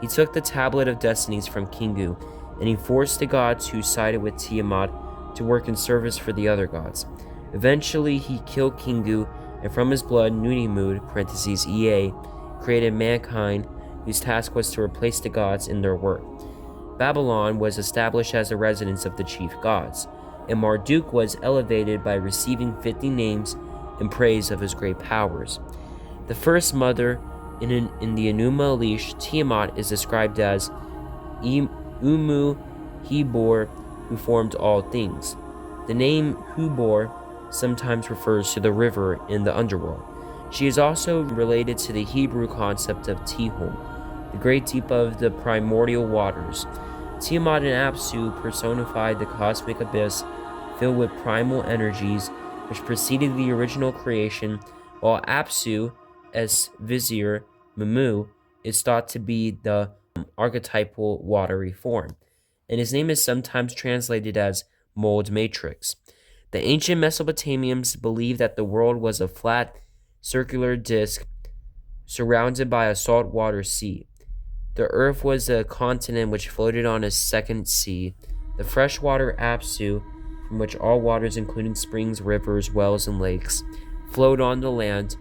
He took the tablet of destinies from Kingu, and he forced the gods who sided with Tiamat to work in service for the other gods. Eventually he killed Kingu, and from his blood Nudimmud, parentheses Ea, created mankind, whose task was to replace the gods in their work. Babylon was established as the residence of the chief gods, and Marduk was elevated by receiving 50 names in praise of his great powers. The first mother in the Enuma Elish, Tiamat, is described as Umu Hebor, who formed all things. The name Hubor sometimes refers to the river in the underworld. She is also related to the Hebrew concept of Tihom, the great deep of the primordial waters. Tiamat and Apsu personified the cosmic abyss filled with primal energies which preceded the original creation, while Apsu, as vizier Mumu, is thought to be the archetypal watery form, and his name is sometimes translated as mold matrix. The ancient Mesopotamians believed that the world was a flat, circular disk surrounded by a saltwater sea. The earth was a continent which floated on a second sea, the freshwater Apsu, from which all waters, including springs, rivers, wells, and lakes, flowed on the land.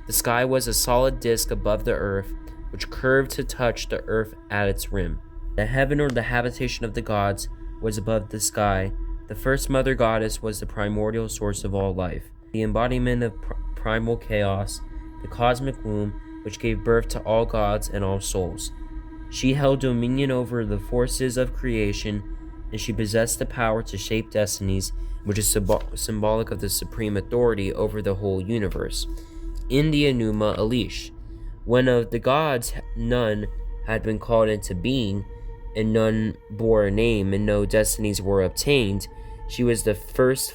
The sky was a solid disk above the earth, which curved to touch the earth at its rim. The heaven, or the habitation of the gods, was above the sky. The first mother goddess was the primordial source of all life, the embodiment of primal chaos, the cosmic womb, which gave birth to all gods and all souls. She held dominion over the forces of creation, and she possessed the power to shape destinies, which is symbolic of the supreme authority over the whole universe. In the Enuma Elish, when of the gods none had been called into being, and none bore a name, and no destinies were obtained, she was the first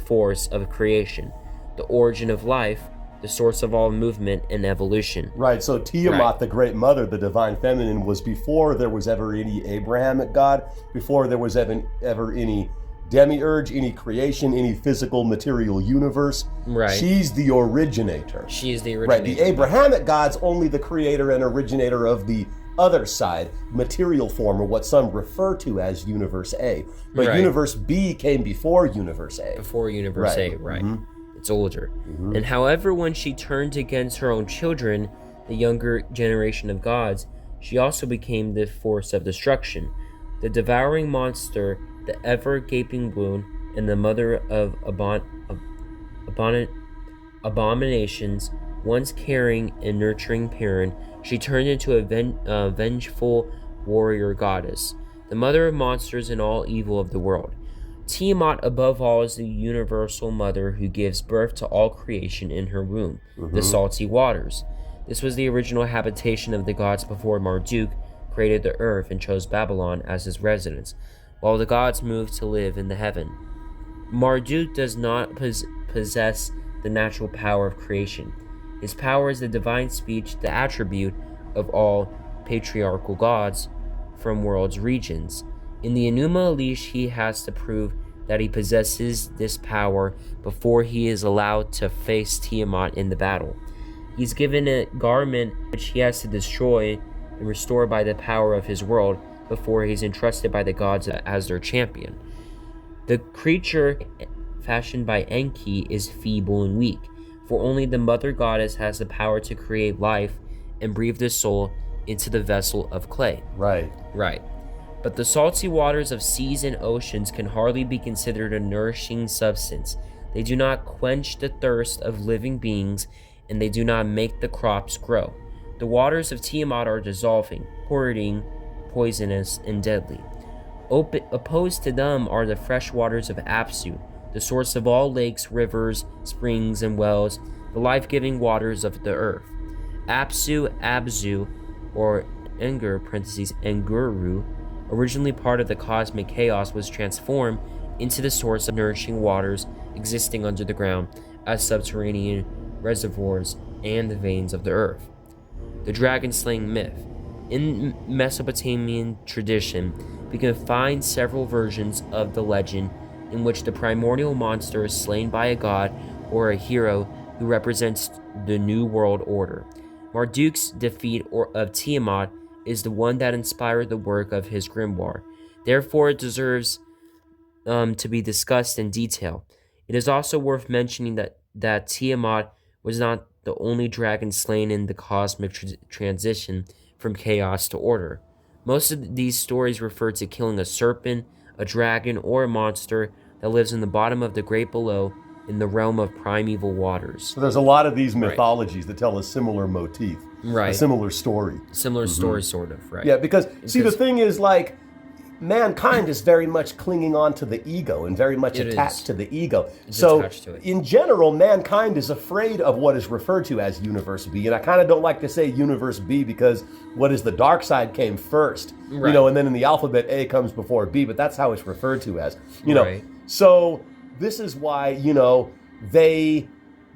force of creation, the origin of life, the source of all movement and evolution. Right, so Tiamat, the great mother, the divine feminine, was before there was ever any Abrahamic God, before there was ever any demiurge, any creation, any physical material universe. Right. She's the originator. She is the originator. Right, the Abrahamic God's only the creator and originator of the other side, material form, or what some refer to as Universe A. But Right. Universe B came before Universe A. Before Universe Right. A, right. It's older. And however, when she turned against her own children, the younger generation of gods, she also became the force of destruction, the devouring monster, the ever-gaping wound, and the mother of abominations. Once caring and nurturing parent, she turned into a vengeful warrior goddess, the mother of monsters and all evil of the world. Tiamat, above all, is the universal mother who gives birth to all creation in her womb, the salty waters. This was the original habitation of the gods before Marduk created the earth and chose Babylon as his residence, while the gods moved to live in the heaven. Marduk does not possess the natural power of creation. His power is the divine speech, the attribute of all patriarchal gods from world's regions. In the Enuma Elish, he has to prove that he possesses this power before he is allowed to face Tiamat in the battle. He's given a garment which he has to destroy and restore by the power of his world before he's entrusted by the gods as their champion. The creature fashioned by Enki is feeble and weak, for only the mother goddess has the power to create life and breathe the soul into the vessel of clay. Right. Right. But the salty waters of seas and oceans can hardly be considered a nourishing substance. They do not quench the thirst of living beings, and they do not make the crops grow. The waters of Tiamat are dissolving, pouring, poisonous, and deadly. Opposed to them are the fresh waters of Apsu, the source of all lakes, rivers, springs, and wells, the life-giving waters of the earth. Apsu, Abzu, or Engur (Enguru), originally part of the cosmic chaos, was transformed into the source of nourishing waters existing under the ground as subterranean reservoirs and the veins of the earth. The dragon-slaying myth. In Mesopotamian tradition, we can find several versions of the legend in which the primordial monster is slain by a god or a hero who represents the New World Order. Marduk's defeat of Tiamat is the one that inspired the work of his grimoire. Therefore, it deserves to be discussed in detail. It is also worth mentioning that Tiamat was not the only dragon slain in the cosmic transition from chaos to order. Most of these stories refer to killing a serpent, a dragon, or a monster that lives in the bottom of the great below in the realm of primeval waters. So there's a lot of these mythologies that tell a similar motif, Right. a similar story. Similar story, sort of, right? Yeah, because see, the thing is, like, mankind is very much clinging on to the ego and very much attached to the ego. So, attached to it. in general, mankind is afraid of what is referred to as Universe B. And I kind of don't like to say Universe B because what is the dark side came first, Right. you know, and then in the alphabet, A comes before B, but that's how it's referred to as, you know. Right. So, this is why, you know, they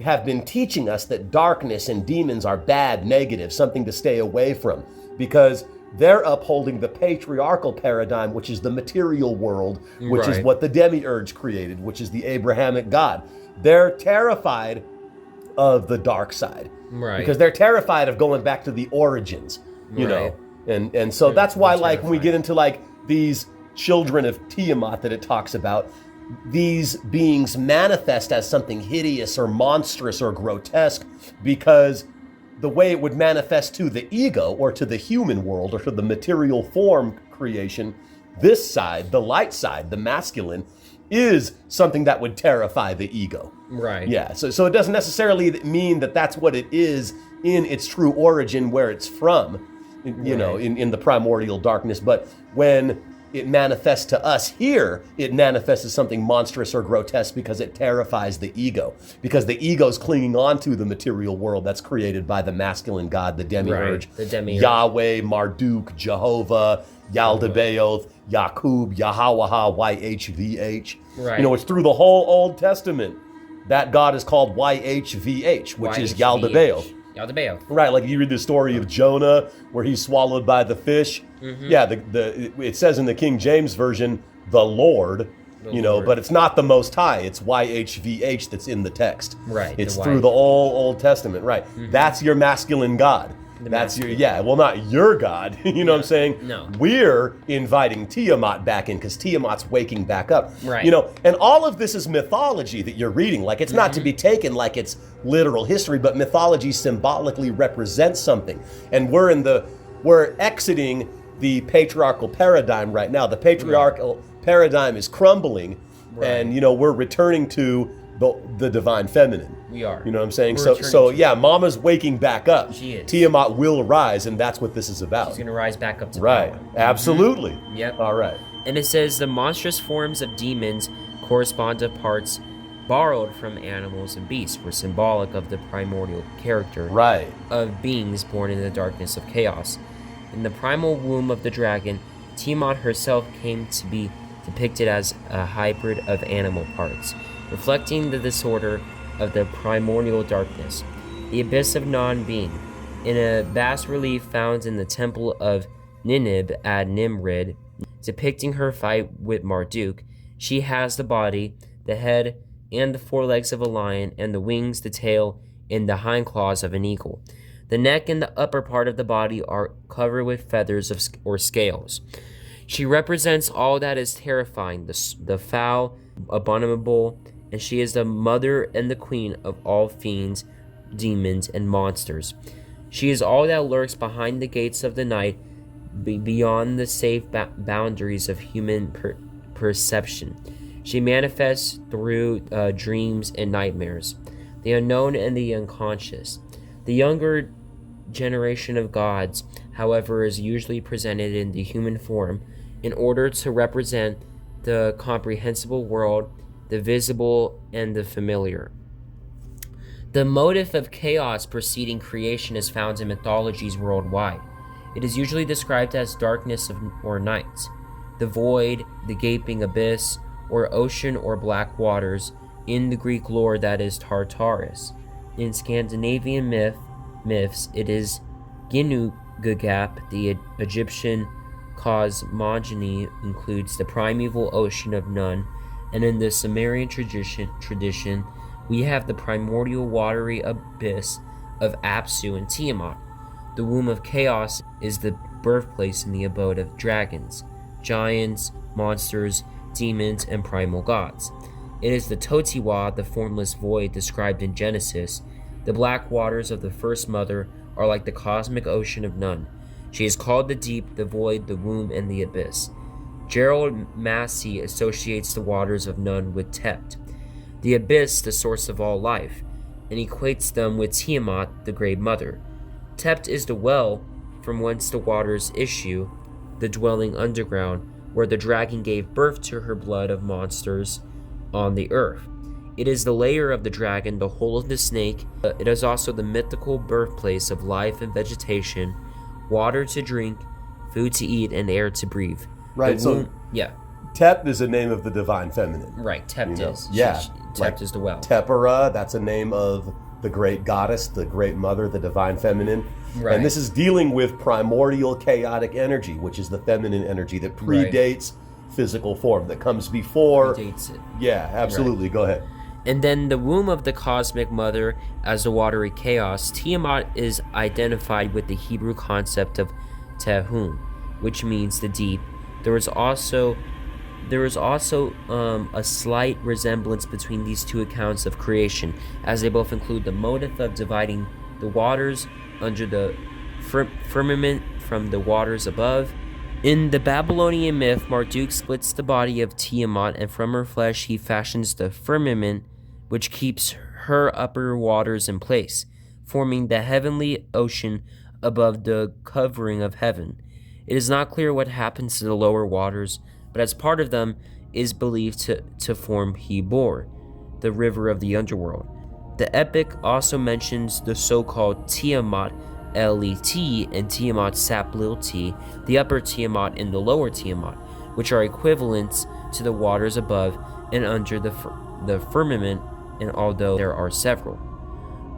have been teaching us that darkness and demons are bad, negative, something to stay away from, because they're upholding the patriarchal paradigm, which is the material world, which is Right. what the demiurge created, which is the Abrahamic God. They're terrified of the dark side, Right. because they're terrified of going back to the origins, you know. And so that's why, like, when we get into like these children of Tiamat that it talks about, these beings manifest as something hideous or monstrous or grotesque because the way it would manifest to the ego or to the human world or to the material form creation, this side, the light side, the masculine, is something that would terrify the ego. Right. Yeah, so it doesn't necessarily mean that that's what it is in its true origin where it's from, you know, in the primordial darkness. But when it manifests to us here, it manifests as something monstrous or grotesque because it terrifies the ego. Because the ego's clinging on to the material world that's created by the masculine god, the demiurge. Right, the demiurge. Yahweh, Marduk, Jehovah, Yaldabaoth, Yakub, Yahweh, YHVH. Right. You know, it's through the whole Old Testament that god is called YHVH, which is Yaldabaoth. Yaldabaoth. Right, like you read the story of Jonah, where he's swallowed by the fish. Yeah, it says in the King James Version, the Lord, but it's not the Most High. It's YHVH that's in the text. Right. It's through the Old Testament. Right. That's your masculine god. Not your god. You know what I'm saying? No. We're inviting Tiamat back in because Tiamat's waking back up. Right. And all of this is mythology that you're reading. Like, it's not to be taken like it's literal history, but mythology symbolically represents something. And we're exiting the patriarchal paradigm right now. The patriarchal paradigm is crumbling, and we're returning to the divine feminine. We are. You know what I'm saying? Mama's waking back up. She is. Tiamat will rise, and that's what this is about. She's going to rise back up to right. power. Absolutely. Yep. All right. And it says the monstrous forms of demons correspond to parts borrowed from animals and beasts, were symbolic of the primordial character of beings born in the darkness of chaos. In the primal womb of the dragon, Tiamat herself came to be depicted as a hybrid of animal parts, reflecting the disorder of the primordial darkness. The abyss of non-being. In a bas relief found in the temple of Ninib at Nimrid, depicting her fight with Marduk, she has the body, the head, and the forelegs of a lion, and the wings, the tail, and the hindclaws of an eagle. The neck and the upper part of the body are covered with feathers or scales. She represents all that is terrifying, the foul, abominable, and she is the mother and the queen of all fiends, demons, and monsters. She is all that lurks behind the gates of the night, beyond the safe boundaries of human perception. She manifests through dreams and nightmares, the unknown and the unconscious. The younger generation of gods, however, is usually presented in the human form in order to represent the comprehensible world, the visible, and the familiar. The motif of chaos preceding creation is found in mythologies worldwide. It is usually described as darkness or night, the void, the gaping abyss, or ocean or black waters. In the Greek lore, that is Tartarus. In Scandinavian myths, it is Ginnungagap. The Egyptian cosmogony includes the primeval ocean of Nun, and in the Sumerian tradition, we have the primordial watery abyss of Apsu and Tiamat. The womb of chaos is the birthplace and the abode of dragons, giants, monsters, demons, and primal gods. It is the Totiwa, the formless void described in Genesis. The black waters of the first mother are like the cosmic ocean of Nun. She is called the deep, the void, the womb, and the abyss. Gerald Massey associates the waters of Nun with Tept, the abyss, the source of all life, and equates them with Tiamat, the great mother. Tept is the well from whence the waters issue, the dwelling underground, where the dragon gave birth to her blood of monsters on the earth. It is the lair of the dragon, the hole of the snake. It is also the mythical birthplace of life and vegetation, water to drink, food to eat, and air to breathe. Right, Tept is a name of the divine feminine. Right, Tept is. Tept is the well. Tepera, that's a name of the great goddess, the great mother, the divine feminine. Right. And this is dealing with primordial chaotic energy, which is the feminine energy that predates physical form, that comes before. Predates it. Yeah, absolutely. Right. Go ahead. And then the womb of the cosmic mother as the watery chaos. Tiamat is identified with the Hebrew concept of Tehum, which means the deep. There is also a slight resemblance between these two accounts of creation, as they both include the motive of dividing the waters under the firmament from the waters above. In the Babylonian myth, Marduk splits the body of Tiamat, and from her flesh he fashions the firmament, which keeps her upper waters in place, forming the heavenly ocean above the covering of heaven. It is not clear what happens to the lower waters, but as part of them is believed to form Hebor, the river of the underworld. The epic also mentions the so-called Tiamat Let and Tiamat Saplilti, the upper Tiamat and the lower Tiamat, which are equivalents to the waters above and under the firmament and although there are several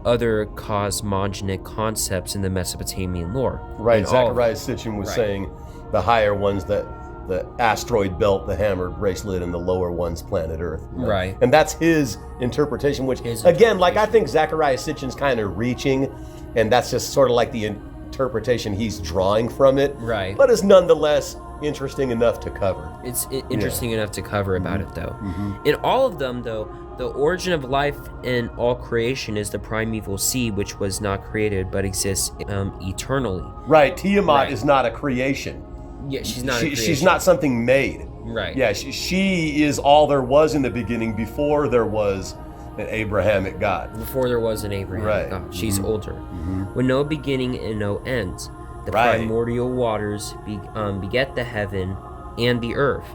other cosmogonic concepts in the Mesopotamian lore. Right, Zechariah Sitchin was saying the higher ones, that the asteroid belt, the hammered bracelet, and the lower ones, planet Earth. You know? Right. And that's his interpretation, which, again, like I think Zechariah Sitchin's kind of reaching, and that's just sort of like the interpretation he's drawing from it. Right. But is nonetheless interesting enough to cover. It's interesting enough to cover about it, though. In all of them, though, the origin of life in all creation is the primeval sea, which was not created but exists eternally. Right. Tiamat is not a creation. Yeah, she's not a creation. She's not something made. Right. Yeah, she is all there was in the beginning before there was an Abrahamic God. Before there was an Abrahamic God. She's older. With no beginning and no end. The primordial waters beget the heaven and the earth.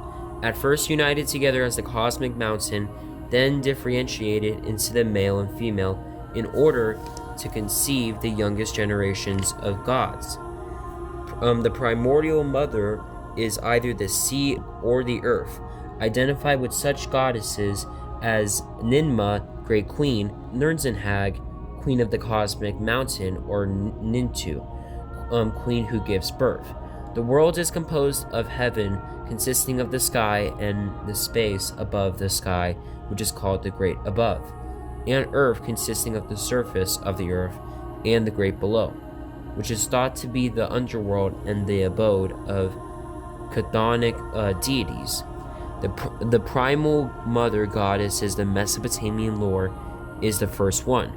At first united together as the cosmic mountain, then differentiated into the male and female in order to conceive the youngest generations of gods. The primordial mother is either the sea or the earth, identified with such goddesses as Ninmah, Great Queen, Nirnzanhag, Queen of the Cosmic Mountain, or Nintu, Queen who gives birth. The world is composed of heaven, consisting of the sky and the space above the sky, which is called the great above, and earth, consisting of the surface of the earth and the great below, which is thought to be the underworld and the abode of chthonic deities. The primal mother goddess is the Mesopotamian lore is the first one,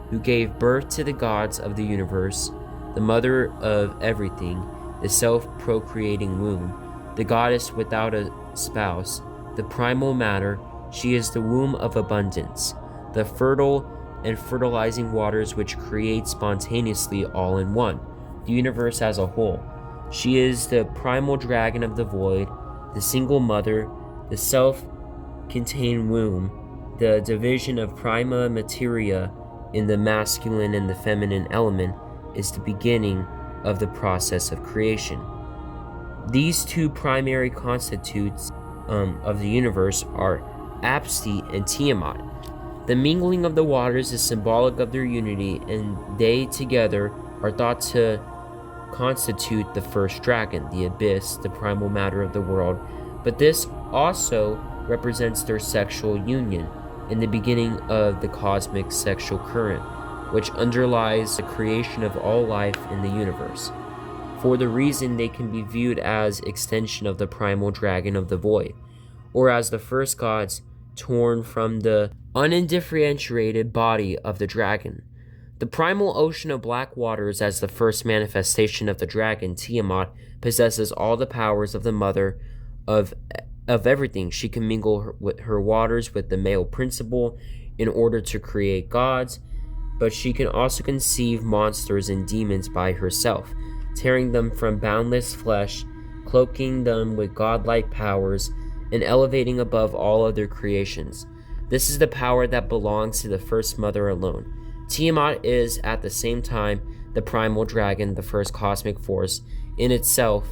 who gave birth to the gods of the universe, the mother of everything, the self-procreating womb, the goddess without a spouse, the primal matter. She is the womb of abundance, the fertile and fertilizing waters which create spontaneously all in one, the universe as a whole. She is the primal dragon of the void, the single mother, the self-contained womb, the division of prima materia in the masculine and the feminine element is the beginning of the process of creation. These two primary constitutes of the universe are Apsti and Tiamat. The mingling of the waters is symbolic of their unity, and they together are thought to constitute the first dragon, the abyss, the primal matter of the world. But this also represents their sexual union in the beginning of the cosmic sexual current, which underlies the creation of all life in the universe. For the reason they can be viewed as extension of the primal dragon of the void, or as the first gods torn from the undifferentiated body of the dragon. The primal ocean of black waters as the first manifestation of the dragon, Tiamat, possesses all the powers of the mother of everything. She can mingle her waters with the male principle in order to create gods, but she can also conceive monsters and demons by herself, tearing them from boundless flesh, cloaking them with godlike powers, and elevating above all other creations. This is the power that belongs to the first mother alone. Tiamat is, at the same time, the primal dragon, the first cosmic force, in itself,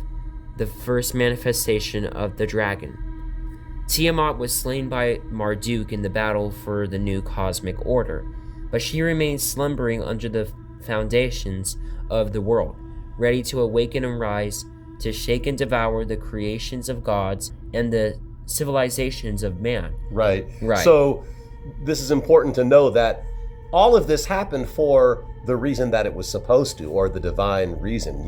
the first manifestation of the dragon. Tiamat was slain by Marduk in the battle for the new cosmic order, but she remains slumbering under the foundations of the world, ready to awaken and rise, to shake and devour the creations of gods and the civilizations of man. Right. So this is important to know that all of this happened for the reason that it was supposed to, or the divine reason,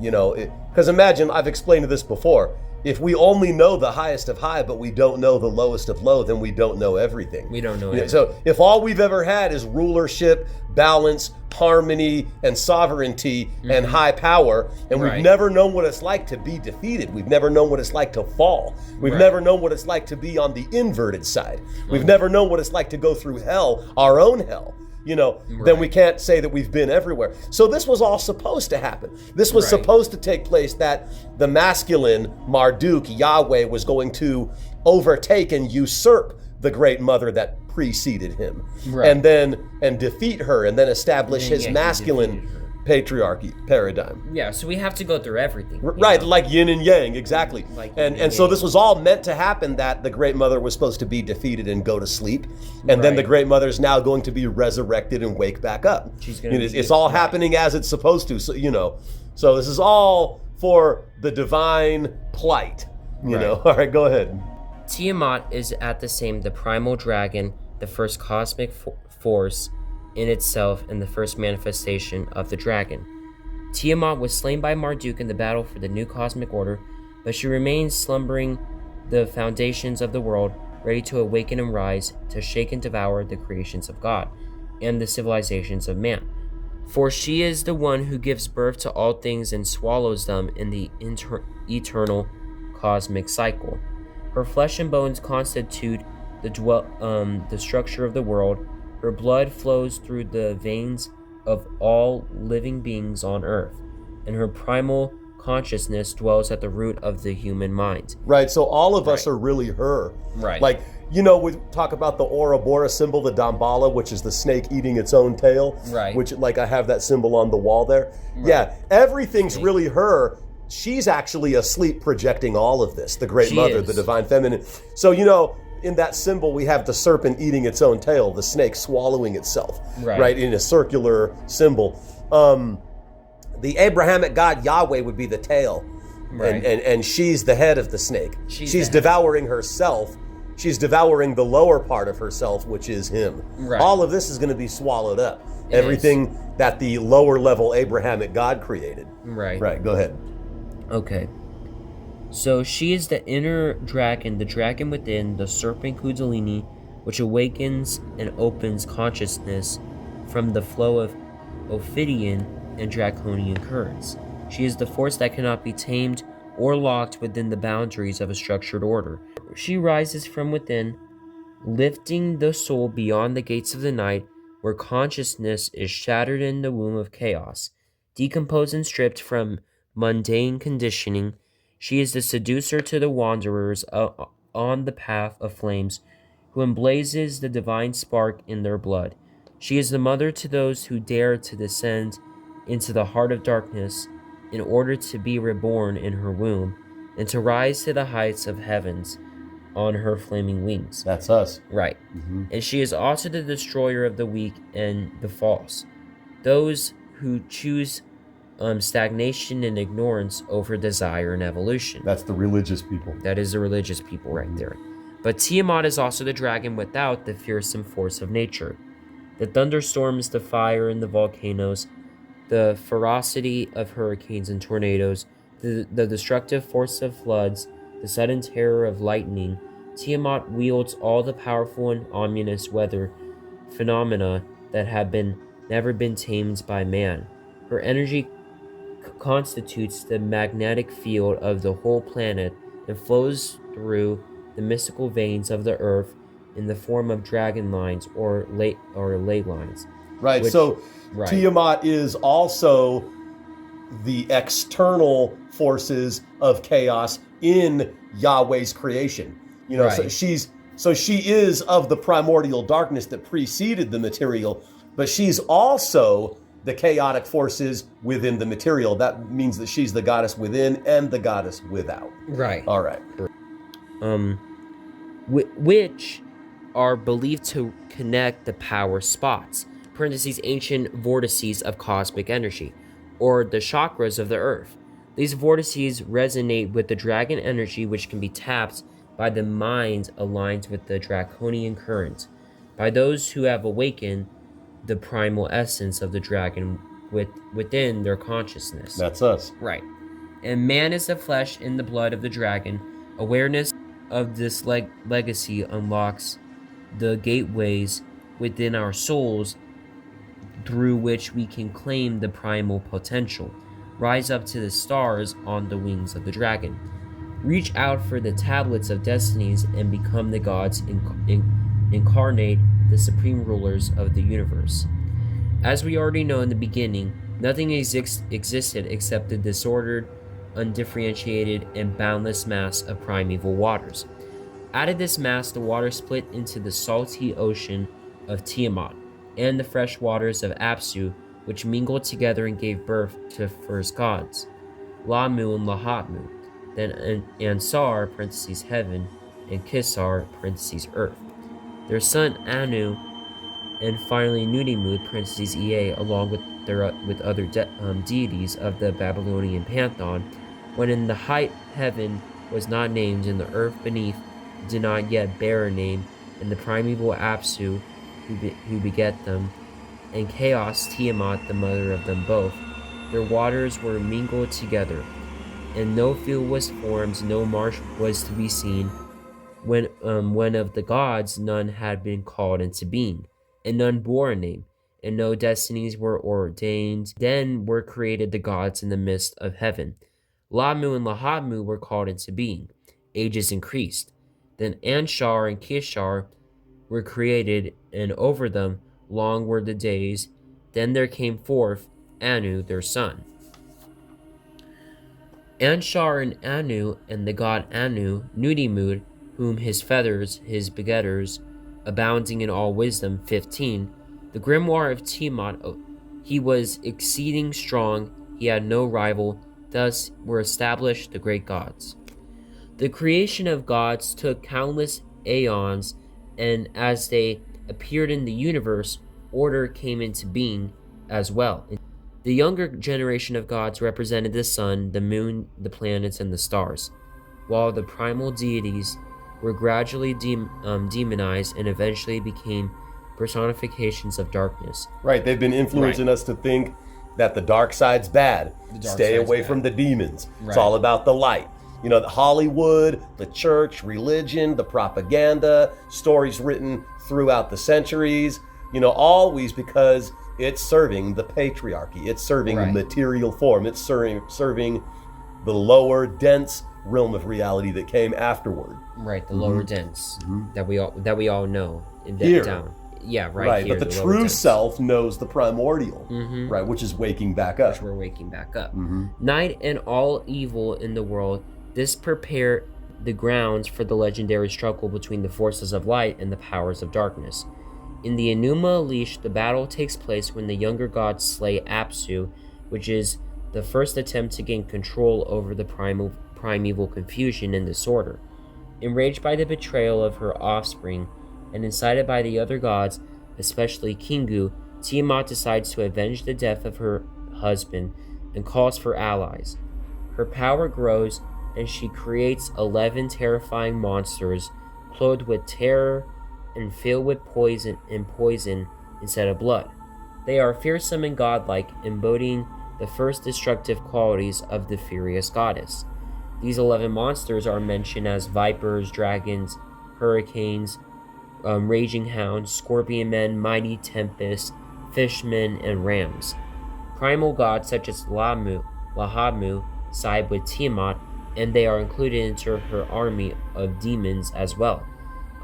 because imagine, I've explained this before, if we only know the highest of high, but we don't know the lowest of low, then we don't know everything. We don't know everything. So if all we've ever had is rulership, balance, harmony, and sovereignty, and high power, and we've never known what it's like to be defeated, we've never known what it's like to fall, we've never known what it's like to be on the inverted side, we've never known what it's like to go through hell, our own hell, then we can't say that we've been everywhere. So this was all supposed to happen. This was supposed to take place, that the masculine Marduk, Yahweh, was going to overtake and usurp the great mother that preceded him, and defeat her, and then establish his masculine patriarchy paradigm. Yeah, so we have to go through everything. Right, like yin and yang, exactly. Like yin and and so yang. this was all meant to happen, that the Great Mother was supposed to be defeated and go to sleep. And then the Right. Great Mother is now going to be resurrected and wake back up. She's gonna It's all happening as it's supposed to. So, so this is all for the divine plight. All right, go ahead. Tiamat is at the primal dragon, the first cosmic force in itself, and the first manifestation of the dragon. Tiamat was slain by Marduk in the battle for the new cosmic order, but she remains slumbering the foundations of the world, ready to awaken and rise, to shake and devour the creations of God and the civilizations of man. For she is the one who gives birth to all things and swallows them in the eternal cosmic cycle. Her flesh and bones constitute the structure of the world. Her blood flows through the veins of all living beings on earth, and her primal consciousness dwells at the root of the human mind. Right, so all of us are really her. Right. Like, we talk about the Ouroboros symbol, the Damballa, which is the snake eating its own tail. Right. Which, like, I have that symbol on the wall there. Right. Yeah, everything's really her. She's actually asleep projecting all of this, the Great Mother, the Divine Feminine. So, in that symbol, we have the serpent eating its own tail, the snake swallowing itself, right, in a circular symbol. The Abrahamic God Yahweh would be the tail, right. and she's the head of the snake. She's devouring herself. She's devouring the lower part of herself, which is him. Right. All of this is going to be swallowed up. Everything that the lower level Abrahamic God created. Right. Right, go ahead. Okay. So she is the inner dragon, the dragon within, the serpent Kundalini, which awakens and opens consciousness from the flow of Ophidian and Draconian currents. She is the force that cannot be tamed or locked within the boundaries of a structured order. She rises from within, lifting the soul beyond the gates of the night, where consciousness is shattered in the womb of chaos. Decomposed and stripped from mundane conditioning, she is the seducer to the wanderers on the path of flames, who emblazes the divine spark in their blood. She is the mother to those who dare to descend into the heart of darkness in order to be reborn in her womb and to rise to the heights of heavens on her flaming wings. That's us. Right. Mm-hmm. And she is also the destroyer of the weak and the false, those who choose stagnation and ignorance over desire and evolution. That's the religious people. That is the religious people right there. But Tiamat is also the dragon without the fearsome force of nature. The thunderstorms, the fire, and the volcanoes, the ferocity of hurricanes and tornadoes, the destructive force of floods, the sudden terror of lightning. Tiamat wields all the powerful and ominous weather phenomena that have never been tamed by man. Her energy constitutes the magnetic field of the whole planet and flows through the mystical veins of the earth in the form of dragon lines or ley lines. Right, Tiamat is also the external forces of chaos in Yahweh's creation. Right. So she is of the primordial darkness that preceded the material, but she's also the chaotic forces within the material. That means that she's the goddess within and the goddess without. Right. All right. Which are believed to connect the power spots, parentheses, ancient vortices of cosmic energy, or the chakras of the earth. These vortices resonate with the dragon energy, which can be tapped by the mind aligned with the draconian current, by those who have awakened the primal essence of the dragon within their consciousness. That's us. Right. And man is the flesh and the blood of the dragon. Awareness of this legacy unlocks the gateways within our souls through which we can claim the primal potential, rise up to the stars on the wings of the dragon, reach out for the tablets of destinies, and become the gods incarnate, the supreme rulers of the universe. As we already know in the beginning, nothing existed except the disordered, undifferentiated, and boundless mass of primeval waters. Out of this mass, the water split into the salty ocean of Tiamat and the fresh waters of Apsu, which mingled together and gave birth to first gods, Lamu and Lahatmu, then Ansar (heaven) and Kisar (earth). Their son Anu, and finally Nudimu (Ea), along with other deities of the Babylonian pantheon, when in the height heaven was not named, and the earth beneath did not yet bear a name, and the primeval Apsu, who beget them, and chaos Tiamat, the mother of them both, their waters were mingled together, and no field was formed, no marsh was to be seen, when of the gods none had been called into being, and none bore a name, and no destinies were ordained. Then were created the gods in the midst of heaven. Lamu and Lahatmu were called into being. Ages increased. Then Anshar and Kishar were created, and over them long were the days. Then there came forth Anu, their son. Anshar and Anu, and the god Anu, Nudimud, whom his feathers, his begetters, abounding in all wisdom. 15. The grimoire of Tiamat, he was exceeding strong, he had no rival, thus were established the great gods. The creation of gods took countless aeons, and as they appeared in the universe, order came into being as well. The younger generation of gods represented the sun, the moon, the planets, and the stars, while the primal deities were gradually demonized and eventually became personifications of darkness. Right, they've been influencing us to think that the dark side's bad. Stay away from the demons. It's all about the light. You know, Hollywood, the church, religion, the propaganda, stories written throughout the centuries, you know, always because it's serving the patriarchy. It's serving material form. It's serving the lower, dense realm of reality that came afterward. Right, the lower dense that we all know. Here. Down. Yeah, right here. But the true self knows the primordial, right, which is waking back up. Which we're waking back up. Night and all evil in the world. This prepared the grounds for the legendary struggle between the forces of light and the powers of darkness. In the Enuma Elish, the battle takes place when the younger gods slay Apsu, which is the first attempt to gain control over the primeval confusion and disorder. Enraged by the betrayal of her offspring, and incited by the other gods, especially Kingu, Tiamat decides to avenge the death of her husband and calls for allies. Her power grows, and she creates 11 terrifying monsters, clothed with terror and filled with poison instead of blood. They are fearsome and godlike, embodying the first destructive qualities of the furious goddess. These 11 monsters are mentioned as vipers, dragons, hurricanes, raging hounds, scorpion men, mighty tempests, fishmen, and rams. Primal gods such as Lahatmu side with Tiamat, and they are included into her army of demons as well.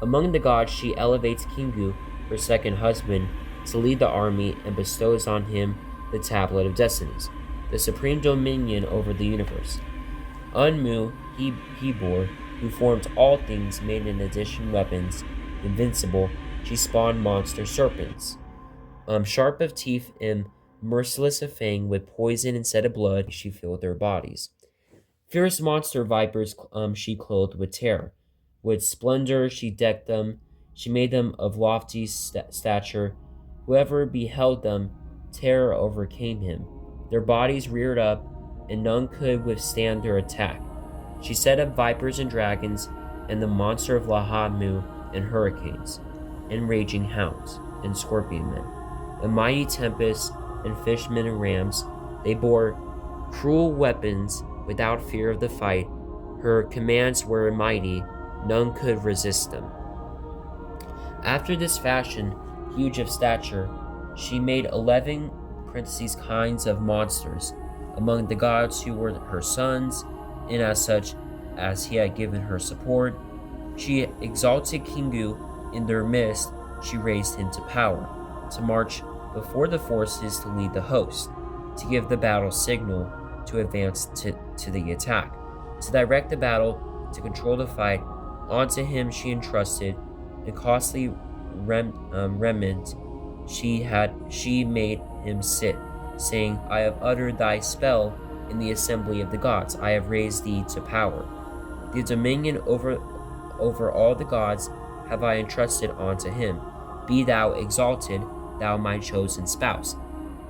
Among the gods, she elevates Kingu, her second husband, to lead the army and bestows on him the Tablet of Destinies, the supreme dominion over the universe. Unmu, Hebor, who formed all things, made in addition weapons, invincible. She spawned monster serpents, sharp of teeth and merciless of fang, with poison instead of blood. She filled their bodies. Fierce monster vipers she clothed with terror. With splendor she decked them. She made them of lofty stature. Whoever beheld them, terror overcame him. Their bodies reared up, and none could withstand their attack. She set up vipers and dragons, and the monster of Lahatmu, and hurricanes, and raging hounds, and scorpion men, and mighty tempests, and fishmen and rams. They bore cruel weapons without fear of the fight. Her commands were mighty, none could resist them. After this fashion, huge of stature, she made 11 kinds of monsters among the gods who were her sons, and as such as he had given her support. She exalted Kingu in their midst. She raised him to power, to march before the forces, to lead the host, to give the battle signal, to advance to the attack, to direct the battle, to control the fight. Onto him she entrusted the costly remnant she made him sit, saying, I have uttered thy spell in the assembly of the gods. I have raised thee to power. The dominion over all the gods have I entrusted unto him. Be thou exalted, thou my chosen spouse.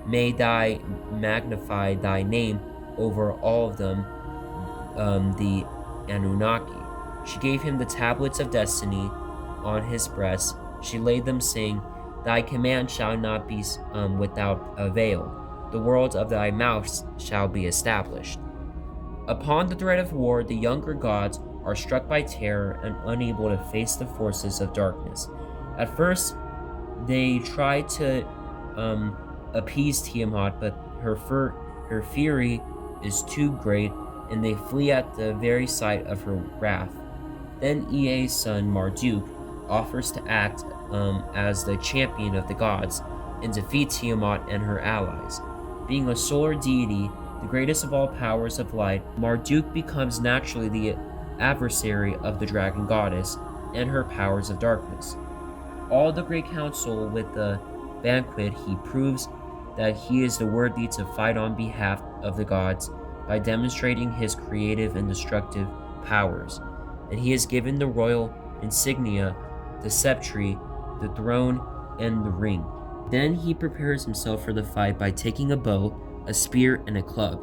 May thy magnify thy name over all of them, the Anunnaki. She gave him the tablets of destiny on his breast. She laid them, saying, Thy command shall not be without avail. The world of thy mouth shall be established. Upon the threat of war, the younger gods are struck by terror and unable to face the forces of darkness. At first, they try to appease Tiamat, but her fury is too great, and they flee at the very sight of her wrath. Then Ea's son Marduk offers to act as the champion of the gods and defeat Tiamat and her allies. Being a solar deity, the greatest of all powers of light, Marduk becomes naturally the adversary of the dragon goddess and her powers of darkness. All the great council with the banquet, he proves that he is the worthy to fight on behalf of the gods by demonstrating his creative and destructive powers, and he is given the royal insignia, the sceptre, the throne, and the ring. Then he prepares himself for the fight by taking a bow, a spear, and a club.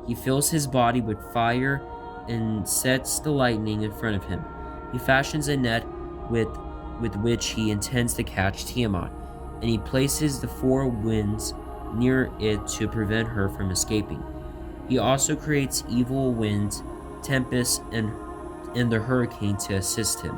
He fills his body with fire and sets the lightning in front of him. He fashions a net with which he intends to catch Tiamat, and he places the four winds near it to prevent her from escaping. He also creates evil winds, tempests, and the hurricane to assist him.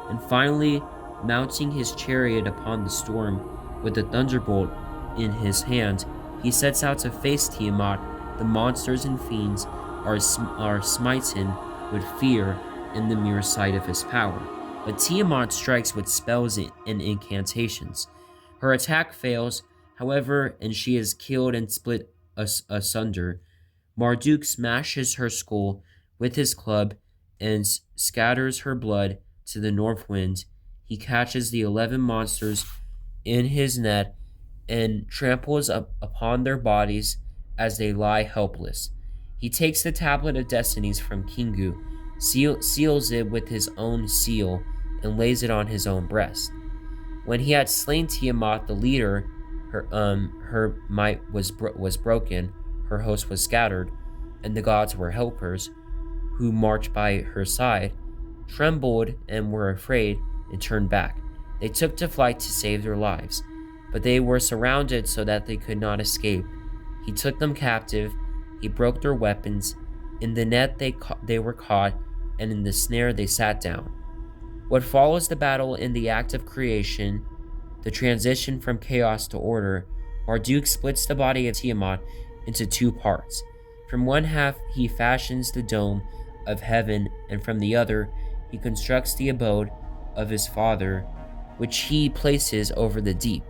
And finally, mounting his chariot upon the storm with a thunderbolt in his hand, he sets out to face Tiamat. The monsters and fiends are smitten with fear in the mere sight of his power. But Tiamat strikes with spells and incantations. Her attack fails, however, and she is killed and split asunder. Marduk smashes her skull with his club and scatters her blood to the north wind. He catches the 11 monsters in his net and tramples upon their bodies as they lie helpless. He takes the tablet of destinies from Kingu, seals it with his own seal, and lays it on his own breast. When he had slain Tiamat, the leader, her might was broken, her host was scattered, and the gods were helpers, who marched by her side, trembled and were afraid, and turned back. They took to flight to save their lives, but they were surrounded so that they could not escape. He took them captive, he broke their weapons. In the net they were caught, and in the snare they sat down. What follows the battle in the act of creation, the transition from chaos to order, Marduk splits the body of Tiamat into two parts. From one half he fashions the dome of heaven, and from the other he constructs the abode of his father, which he places over the deep,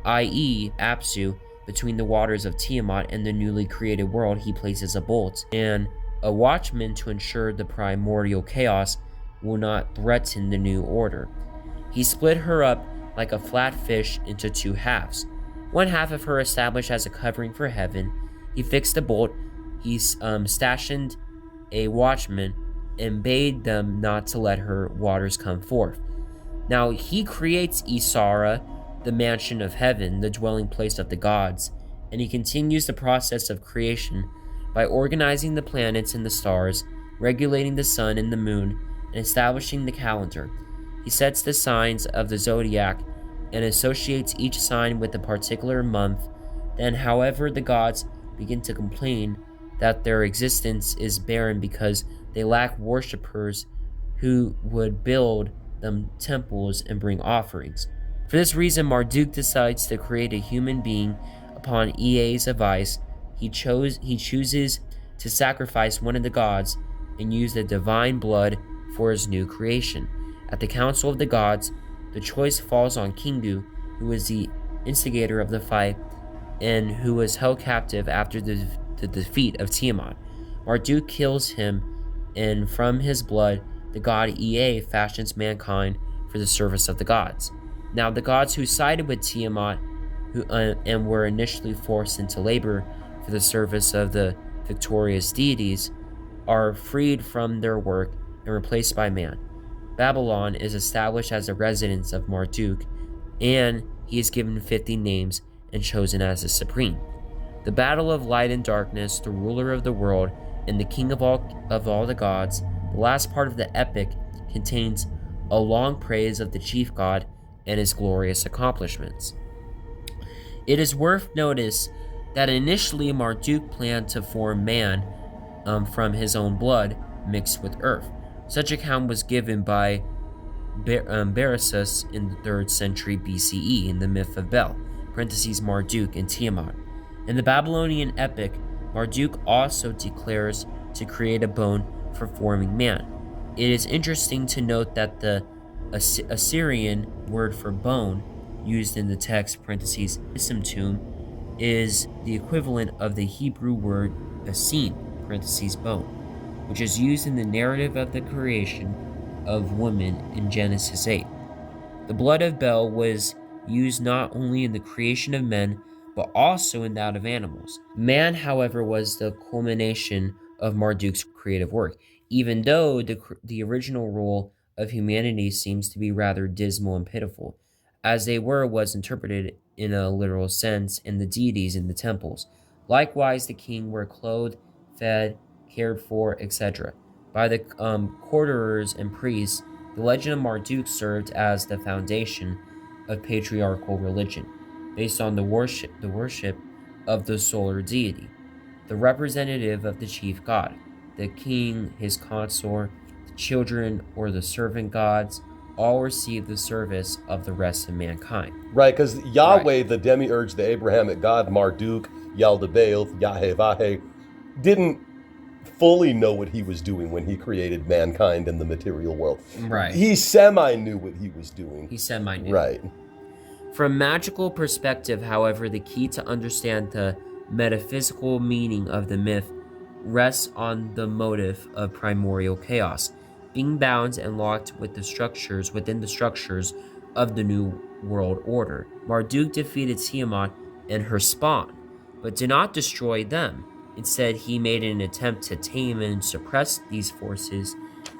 i.e. Apsu. Between the waters of Tiamat and the newly created world he places a bolt and a watchman to ensure the primordial chaos will not threaten the new order. He split her up like a flat fish into two halves. One half of her established as a covering for heaven. He fixed a bolt. He stationed a watchman and bade them not to let her waters come forth. Now he creates Isara, the mansion of heaven, the dwelling place of the gods, and he continues the process of creation by organizing the planets and the stars, regulating the sun and the moon, and establishing the calendar. He sets the signs of the zodiac and associates each sign with a particular month. Then, however, the gods begin to complain that their existence is barren because they lack worshippers who would build them temples and bring offerings. For this reason, Marduk decides to create a human being upon Ea's advice. He chooses to sacrifice one of the gods and use the divine blood for his new creation. At the council of the gods, the choice falls on Kingu, who is the instigator of the fight and who was held captive after the defeat of Tiamat. Marduk kills him, and from his blood, the god Ea fashions mankind for the service of the gods. Now, the gods who sided with Tiamat and were initially forced into labor for the service of the victorious deities, are freed from their work and replaced by man. Babylon is established as a residence of Marduk, and he is given 50 names and chosen as the supreme. The battle of light and darkness, the ruler of the world, and the king of all the gods, the last part of the epic contains a long praise of the chief god and his glorious accomplishments. It is worth notice that initially Marduk planned to form man from his own blood mixed with earth. Such account was given by Berosus in the 3rd century BCE in the myth of Bel (Marduk and Tiamat). In the Babylonian epic, Marduk also declares to create a bone for forming man. It is interesting to note that the Assyrian word for bone used in the text (Isimtum) is the equivalent of the Hebrew word asin (bone), which is used in the narrative of the creation of woman in Genesis 8. The blood of Bel was used not only in the creation of men, but also in that of animals. Man, however, was the culmination of Marduk's creative work, even though the original rule of humanity seems to be rather dismal and pitiful, as they was interpreted in a literal sense in the deities in the temples. Likewise, the king were clothed, fed, cared for, etc. by the courtiers and priests. The legend of Marduk served as the foundation of patriarchal religion, based on the worship of the solar deity, the representative of the chief god, the king, his consort, the children, or the servant gods, all receive the service of the rest of mankind. Right, because Yahweh, the demiurge, the Abrahamic god, Marduk, Yaldabaoth, Yahweh, didn't fully know what he was doing when he created mankind in the material world. Right. He semi knew what he was doing. He semi knew. Right. From a magical perspective, however, the key to understand the metaphysical meaning of the myth rests on the motive of primordial chaos, being bound and locked with within the structures of the new world order. Marduk defeated Tiamat and her spawn, but did not destroy them. Instead, he made an attempt to tame and suppress these forces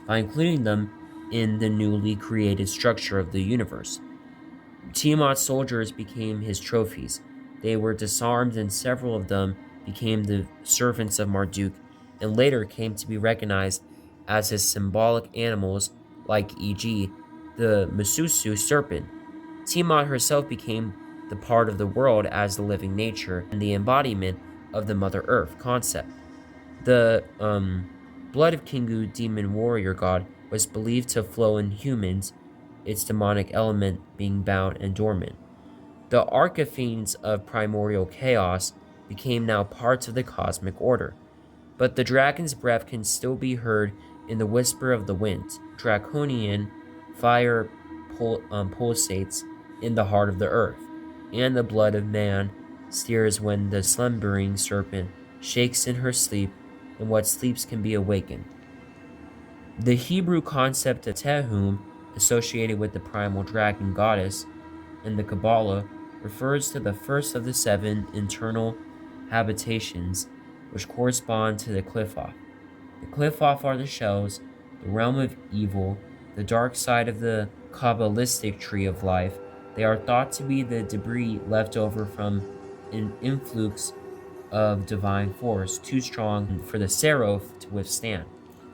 by including them in the newly created structure of the universe. Tiamat's soldiers became his trophies. They were disarmed, and several of them became the servants of Marduk, and later came to be recognized as his symbolic animals, like e.g., the Masusu serpent. Tiamat herself became the part of the world as the living nature and the embodiment of the Mother Earth concept. The blood of Kingu, demon warrior god, was believed to flow in humans, its demonic element being bound and dormant. The archefiends of primordial chaos became now parts of the cosmic order, but the dragon's breath can still be heard in the whisper of the wind. Draconian fire pulsates in the heart of the earth, and the blood of man stirs when the slumbering serpent shakes in her sleep, and what sleeps can be awakened. The Hebrew concept of Tehum, associated with the primal dragon goddess in the Kabbalah, refers to the first of the 7 internal habitations, which correspond to the Qliphoth. The Qliphoth are the shells, the realm of evil, the dark side of the Kabbalistic tree of life. They are thought to be the debris left over from an influx of divine force, too strong for the Seraph to withstand.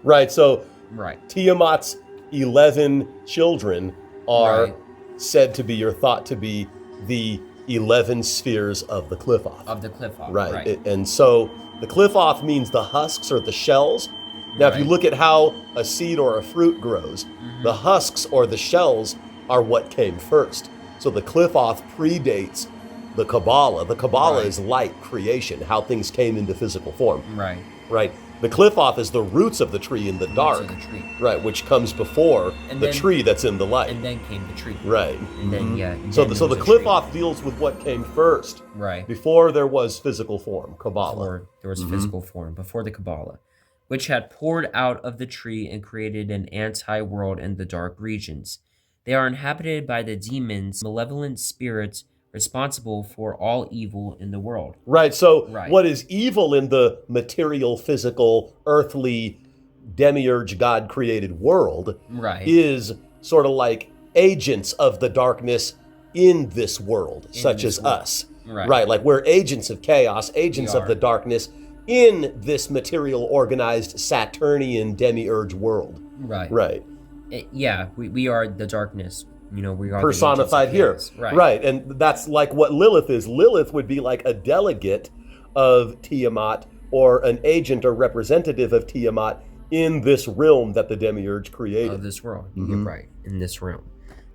Right, so Right. Tiamat's 11 children are said to be, or thought to be, the 11 spheres of the Qliphoth. Of the Qliphoth, right. And so the Qliphoth means the husks or the shells. Now, if you look at how a seed or a fruit grows, the husks or the shells are what came first. So the Qliphoth predates the Kabbalah. The Kabbalah is light creation, how things came into physical form. Right. The Qliphoth is the roots of the tree in the dark. Right, which comes before the tree that's in the light. And then came the tree. Right. And then, So the Qliphoth deals with what came first. Right. Before there was physical form, Kabbalah. Before there was physical form, before the Kabbalah, which had poured out of the tree and created an anti-world in the dark regions. They are inhabited by the demons, malevolent spirits responsible for all evil in the world. Right. So Right. what is evil in the material, physical, earthly, demiurge God created world Right. is sort of like agents of the darkness in this world, such this as world. us. Right. Like we're agents of chaos, agents We of the are. darkness in this material, organized, Saturnian demiurge world. Right. Right. Yeah, we are the darkness. We are the Personified here. agents of chaos. Right. And that's like what Lilith is. Lilith would be like a delegate of Tiamat or an agent or representative of Tiamat in this realm that the demiurge created. Of this world. You're right. In this realm.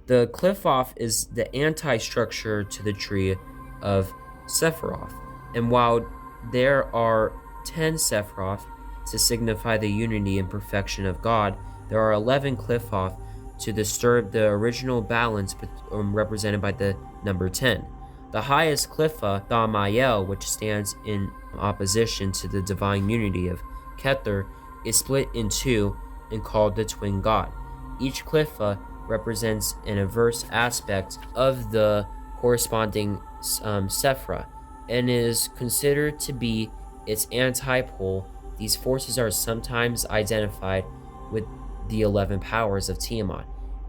The cliff off is the anti-structure to the tree of Sephiroth. And while there are 10 Sephiroth to signify the unity and perfection of God, there are 11 cliff off to disturb the original balance represented by the number 10. The highest cliffa, Thamael, which stands in opposition to the divine unity of Kether, is split in two and called the twin god. Each cliffa represents an adverse aspect of the corresponding Sephra and is considered to be its antipole. These forces are sometimes identified with the 11 powers of Tiamat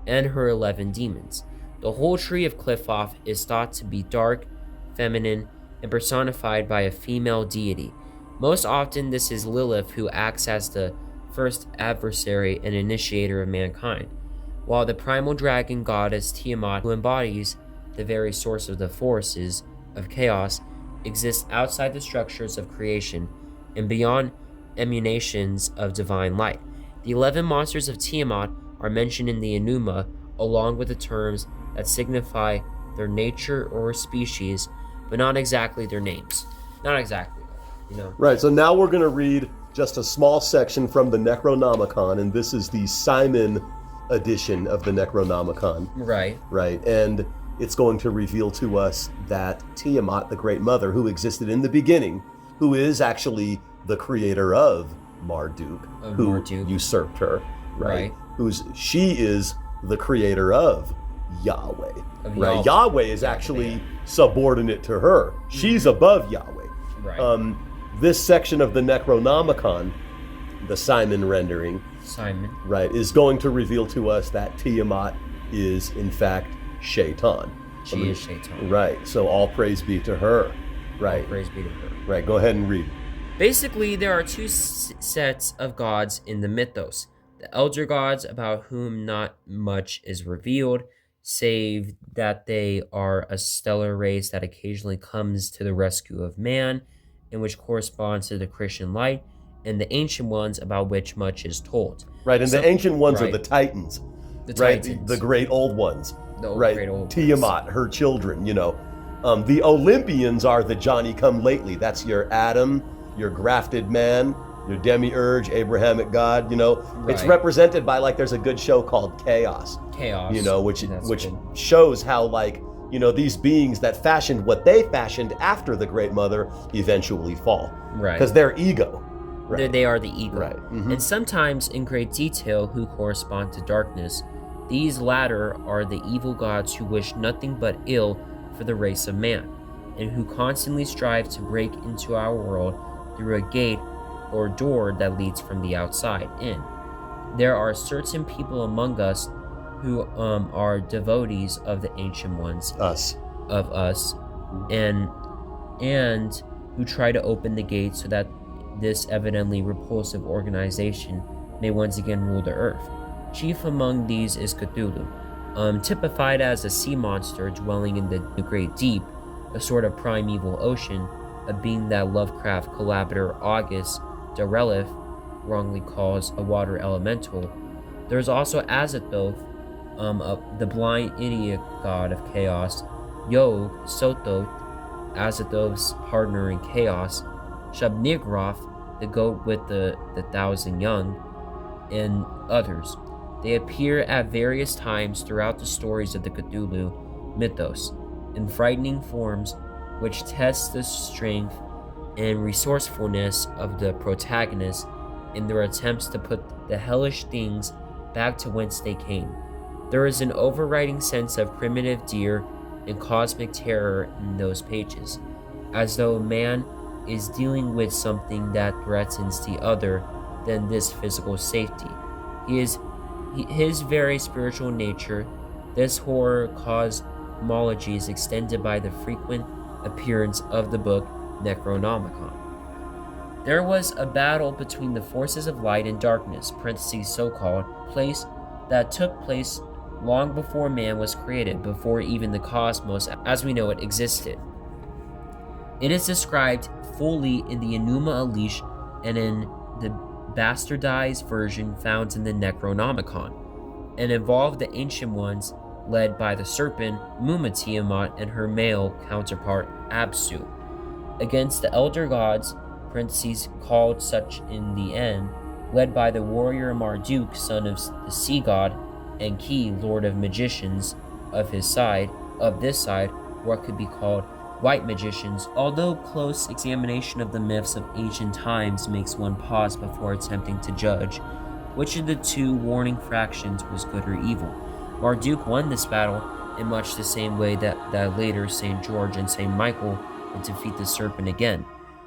and her 11 demons. The whole tree of Cliffoff is thought to be dark, feminine, and personified by a female deity. Most often, this is Lilith, who acts as the first adversary and initiator of mankind, while the primal dragon goddess Tiamat, who embodies the very source of the forces of chaos, exists outside the structures of creation and beyond emanations of divine light. The 11 monsters of Tiamat are mentioned in the Enuma, along with the terms that signify their nature or species, but not exactly their names. Not exactly, Right, so now we're going to read just a small section from the Necronomicon, and this is the Simon edition of the Necronomicon. Right. Right, and it's going to reveal to us that Tiamat, the Great Mother, who existed in the beginning, who is actually the creator of Marduk, who usurped her, right? She is the creator of Yahweh, right? Yahweh is actually subordinate to her. She's above Yahweh. Right. This section of the Necronomicon, the Simon rendering, right, is going to reveal to us that Tiamat is in fact Shaitan. She is Shaitan. Right. So all praise be to her. Right. All praise be to her. Right. Go ahead and read. Basically, there are two sets of gods in the mythos. The elder gods, about whom not much is revealed, save that they are a stellar race that occasionally comes to the rescue of man, and which corresponds to the Christian light, and the ancient ones, about which much is told. Right, and the ancient ones are the Titans. The right? Titans. The great old ones. Great old Tiamat, her children, The Olympians are the Johnny-come-lately. That's your Adam, your grafted man, your demiurge, Abrahamic God, It's represented by, there's a good show called Chaos. Which shows how, these beings that fashioned what they fashioned after the Great Mother eventually fall. Right. Because they're ego. Right. They are the ego. Right. Mm-hmm. And sometimes in great detail who correspond to darkness. These latter are the evil gods who wish nothing but ill for the race of man, and who constantly strive to break into our world through a gate or door that leads from the outside in. There are certain people among us who are devotees of the ancient ones, of us, and who try to open the gate so that this evidently repulsive organization may once again rule the earth. Chief among these is Cthulhu, typified as a sea monster dwelling in the great deep, a sort of primeval ocean, a being that Lovecraft collaborator August Derelith wrongly calls a water elemental. There's also Azathoth, the blind idiot god of chaos, Yog Sothoth, Azathoth's partner in chaos, Shub-Niggurath, the goat with the 1,000 young, and others. They appear at various times throughout the stories of the Cthulhu mythos, in frightening forms which test the strength and resourcefulness of the protagonists in their attempts to put the hellish things back to whence they came. There is an overriding sense of primitive deer and cosmic terror in those pages, as though man is dealing with something that threatens the other than this physical safety. His very spiritual nature. This horror cosmology is extended by the frequent appearance of the book Necronomicon. There was a battle between the forces of light and darkness, so-called, place that took place long before man was created, before even the cosmos as we know it existed. It is described fully in the Enuma Elish and in the bastardized version found in the Necronomicon, and involved the ancient ones led by the serpent Muma Tiamat and her male counterpart Absu, against the elder gods, called such in the end, led by the warrior Marduk, son of the sea god, and Ki, lord of magicians, of this side, what could be called white magicians. Although close examination of the myths of ancient times makes one pause before attempting to judge which of the two warring fractions was good or evil, Marduk won this battle in much the same way that later St. George and St. Michael would defeat the serpent again.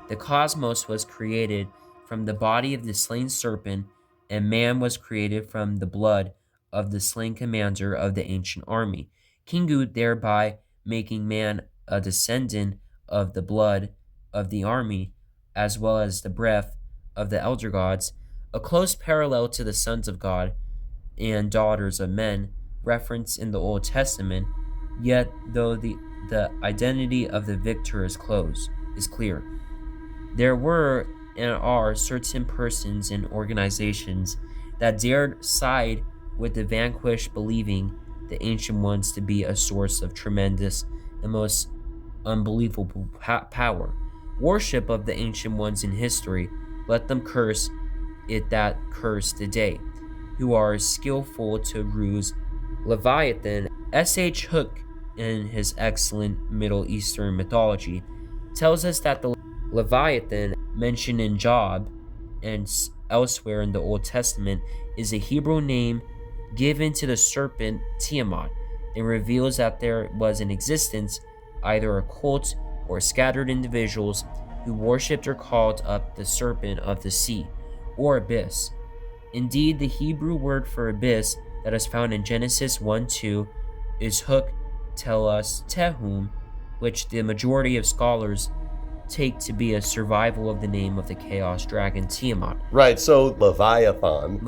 The cosmos was created from the body of the slain serpent, and man was created from the blood of the slain commander of the ancient army, Kingu, thereby making man a descendant of the blood of the army, as well as the breath of the elder gods, a close parallel to the sons of God and daughters of men, referenced in the Old Testament, yet though the identity of the victor is clear. There were and are certain persons and organizations that dared side with the vanquished, believing the ancient ones to be a source of tremendous and most unbelievable power. Worship of the ancient ones in history, let them curse it that curse today, who are skillful to ruse. Leviathan, S.H. Hook, in his excellent Middle Eastern mythology, tells us that the Leviathan, mentioned in Job and elsewhere in the Old Testament, is a Hebrew name given to the serpent Tiamat, and reveals that there was in existence either a cult or scattered individuals who worshipped or called up the serpent of the sea, or abyss. Indeed, the Hebrew word for abyss that is found in Genesis 1:2 is Hook telos tehum, which the majority of scholars take to be a survival of the name of the chaos dragon Tiamat. Right, so Leviathan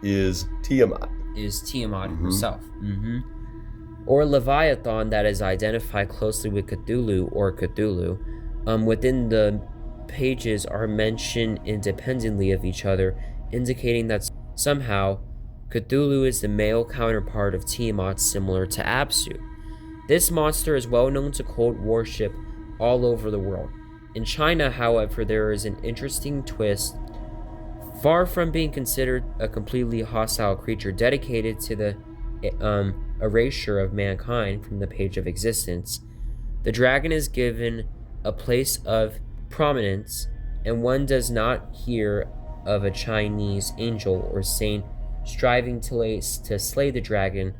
is Tiamat. Herself. Or Leviathan, that is identified closely with Cthulhu or Cthulhu, within the pages are mentioned independently of each other, indicating that somehow Cthulhu is the male counterpart of Tiamat, similar to Absu. This monster is well known to cult worship all over the world. In China, however, there is an interesting twist. Far from being considered a completely hostile creature dedicated to the erasure of mankind from the page of existence, the dragon is given a place of prominence, and one does not hear of a Chinese angel or saint striving to slay the dragon,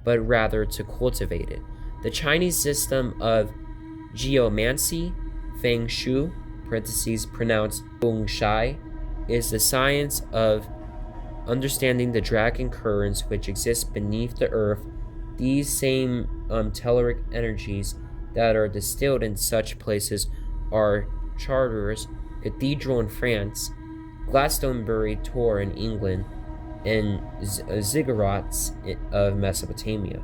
but rather to cultivate it. The Chinese system of geomancy, feng shui, pronounced feng shai, is the science of understanding the dragon currents which exist beneath the earth. These same telluric energies that are distilled in such places are Chartres Cathedral in France, Glastonbury Tor in England, and ziggurats of Mesopotamia.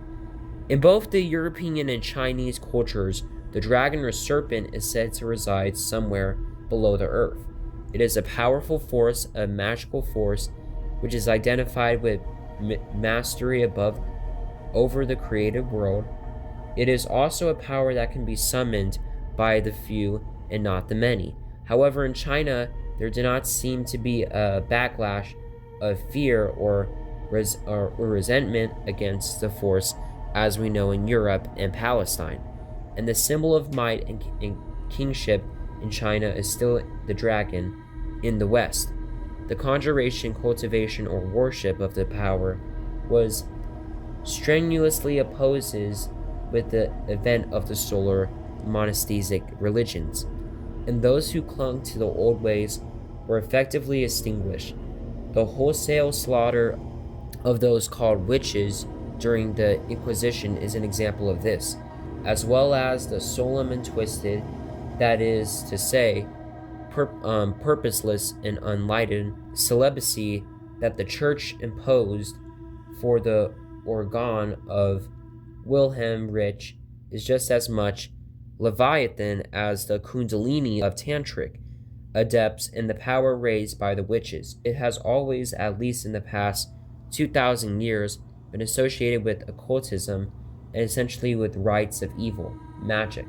In both the European and Chinese cultures, the dragon or serpent is said to reside somewhere below the earth. It is a powerful force, a magical force, which is identified with mastery over the created world. It is also a power that can be summoned by the few and not the many. However, in China, there did not seem to be a backlash of fear or resentment against the force as we know in Europe and Palestine. And the symbol of might and kingship in China is still the dragon in the West. The conjuration, cultivation, or worship of the power was strenuously opposes with the advent of the solar monotheistic religions, and those who clung to the old ways were effectively extinguished. The wholesale slaughter of those called witches during the Inquisition is an example of this, as well as the solemn and twisted, that is to say, purposeless and unlighted celibacy that the Church imposed for the organ of Wilhelm Reich is just as much Leviathan as the Kundalini of Tantric adepts and the power raised by the witches. It has always, at least in the past 2,000 years, been associated with occultism and essentially with rites of evil, magic,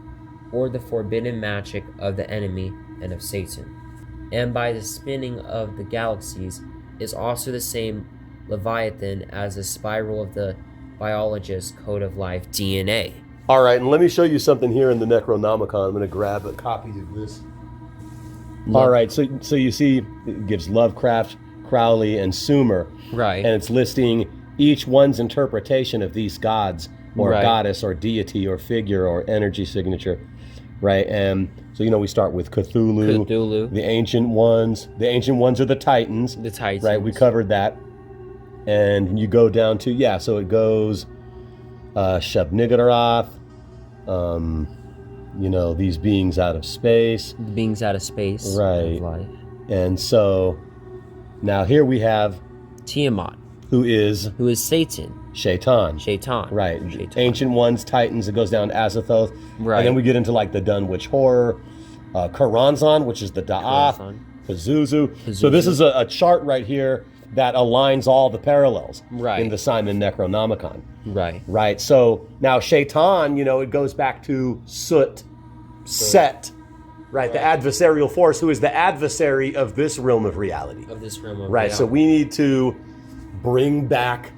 or the forbidden magic of the enemy and of Satan. And by the spinning of the galaxies is also the same Leviathan as the spiral of the biologist's code of life, DNA. All right, and let me show you something here in the Necronomicon. I'm going to grab a copy of this. All right, so you see it gives Lovecraft, Crowley, and Sumer. Right. And it's listing each one's interpretation of these gods or goddess or deity or figure or energy signature, right? And so, we start with Cthulhu. The ancient ones. The ancient ones are the Titans. The Titans. Right, we covered that. And you go down to, so it goes Shub-Niggurath, these beings out of space. Beings out of space. Right. Of life. And so now here we have Tiamat. Who is Satan. Shaitan. Right. Shaitan. Ancient ones, Titans, it goes down to Azathoth. Right. And then we get into like the Dunwich Horror, Karanzan, which is the Da'ath, Pazuzu. So this is a chart right here that aligns all the parallels in the Simon Necronomicon. Right. So now Shaitan, it goes back to Set, right? The adversarial force, who is the adversary of this realm of reality. Right. So we need to bring back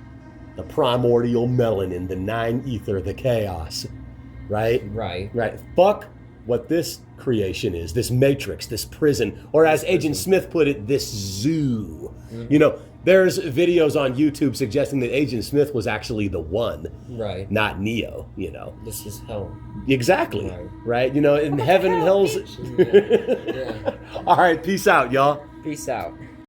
the primordial melanin, the nine ether, the chaos. Right. Fuck what this creation is, this matrix, this prison, or as Agent Smith put it, this zoo. There's videos on YouTube suggesting that Agent Smith was actually the one, not Neo. This is hell. Exactly. Right. In heaven and hell's. All right. Peace out, y'all. Peace out.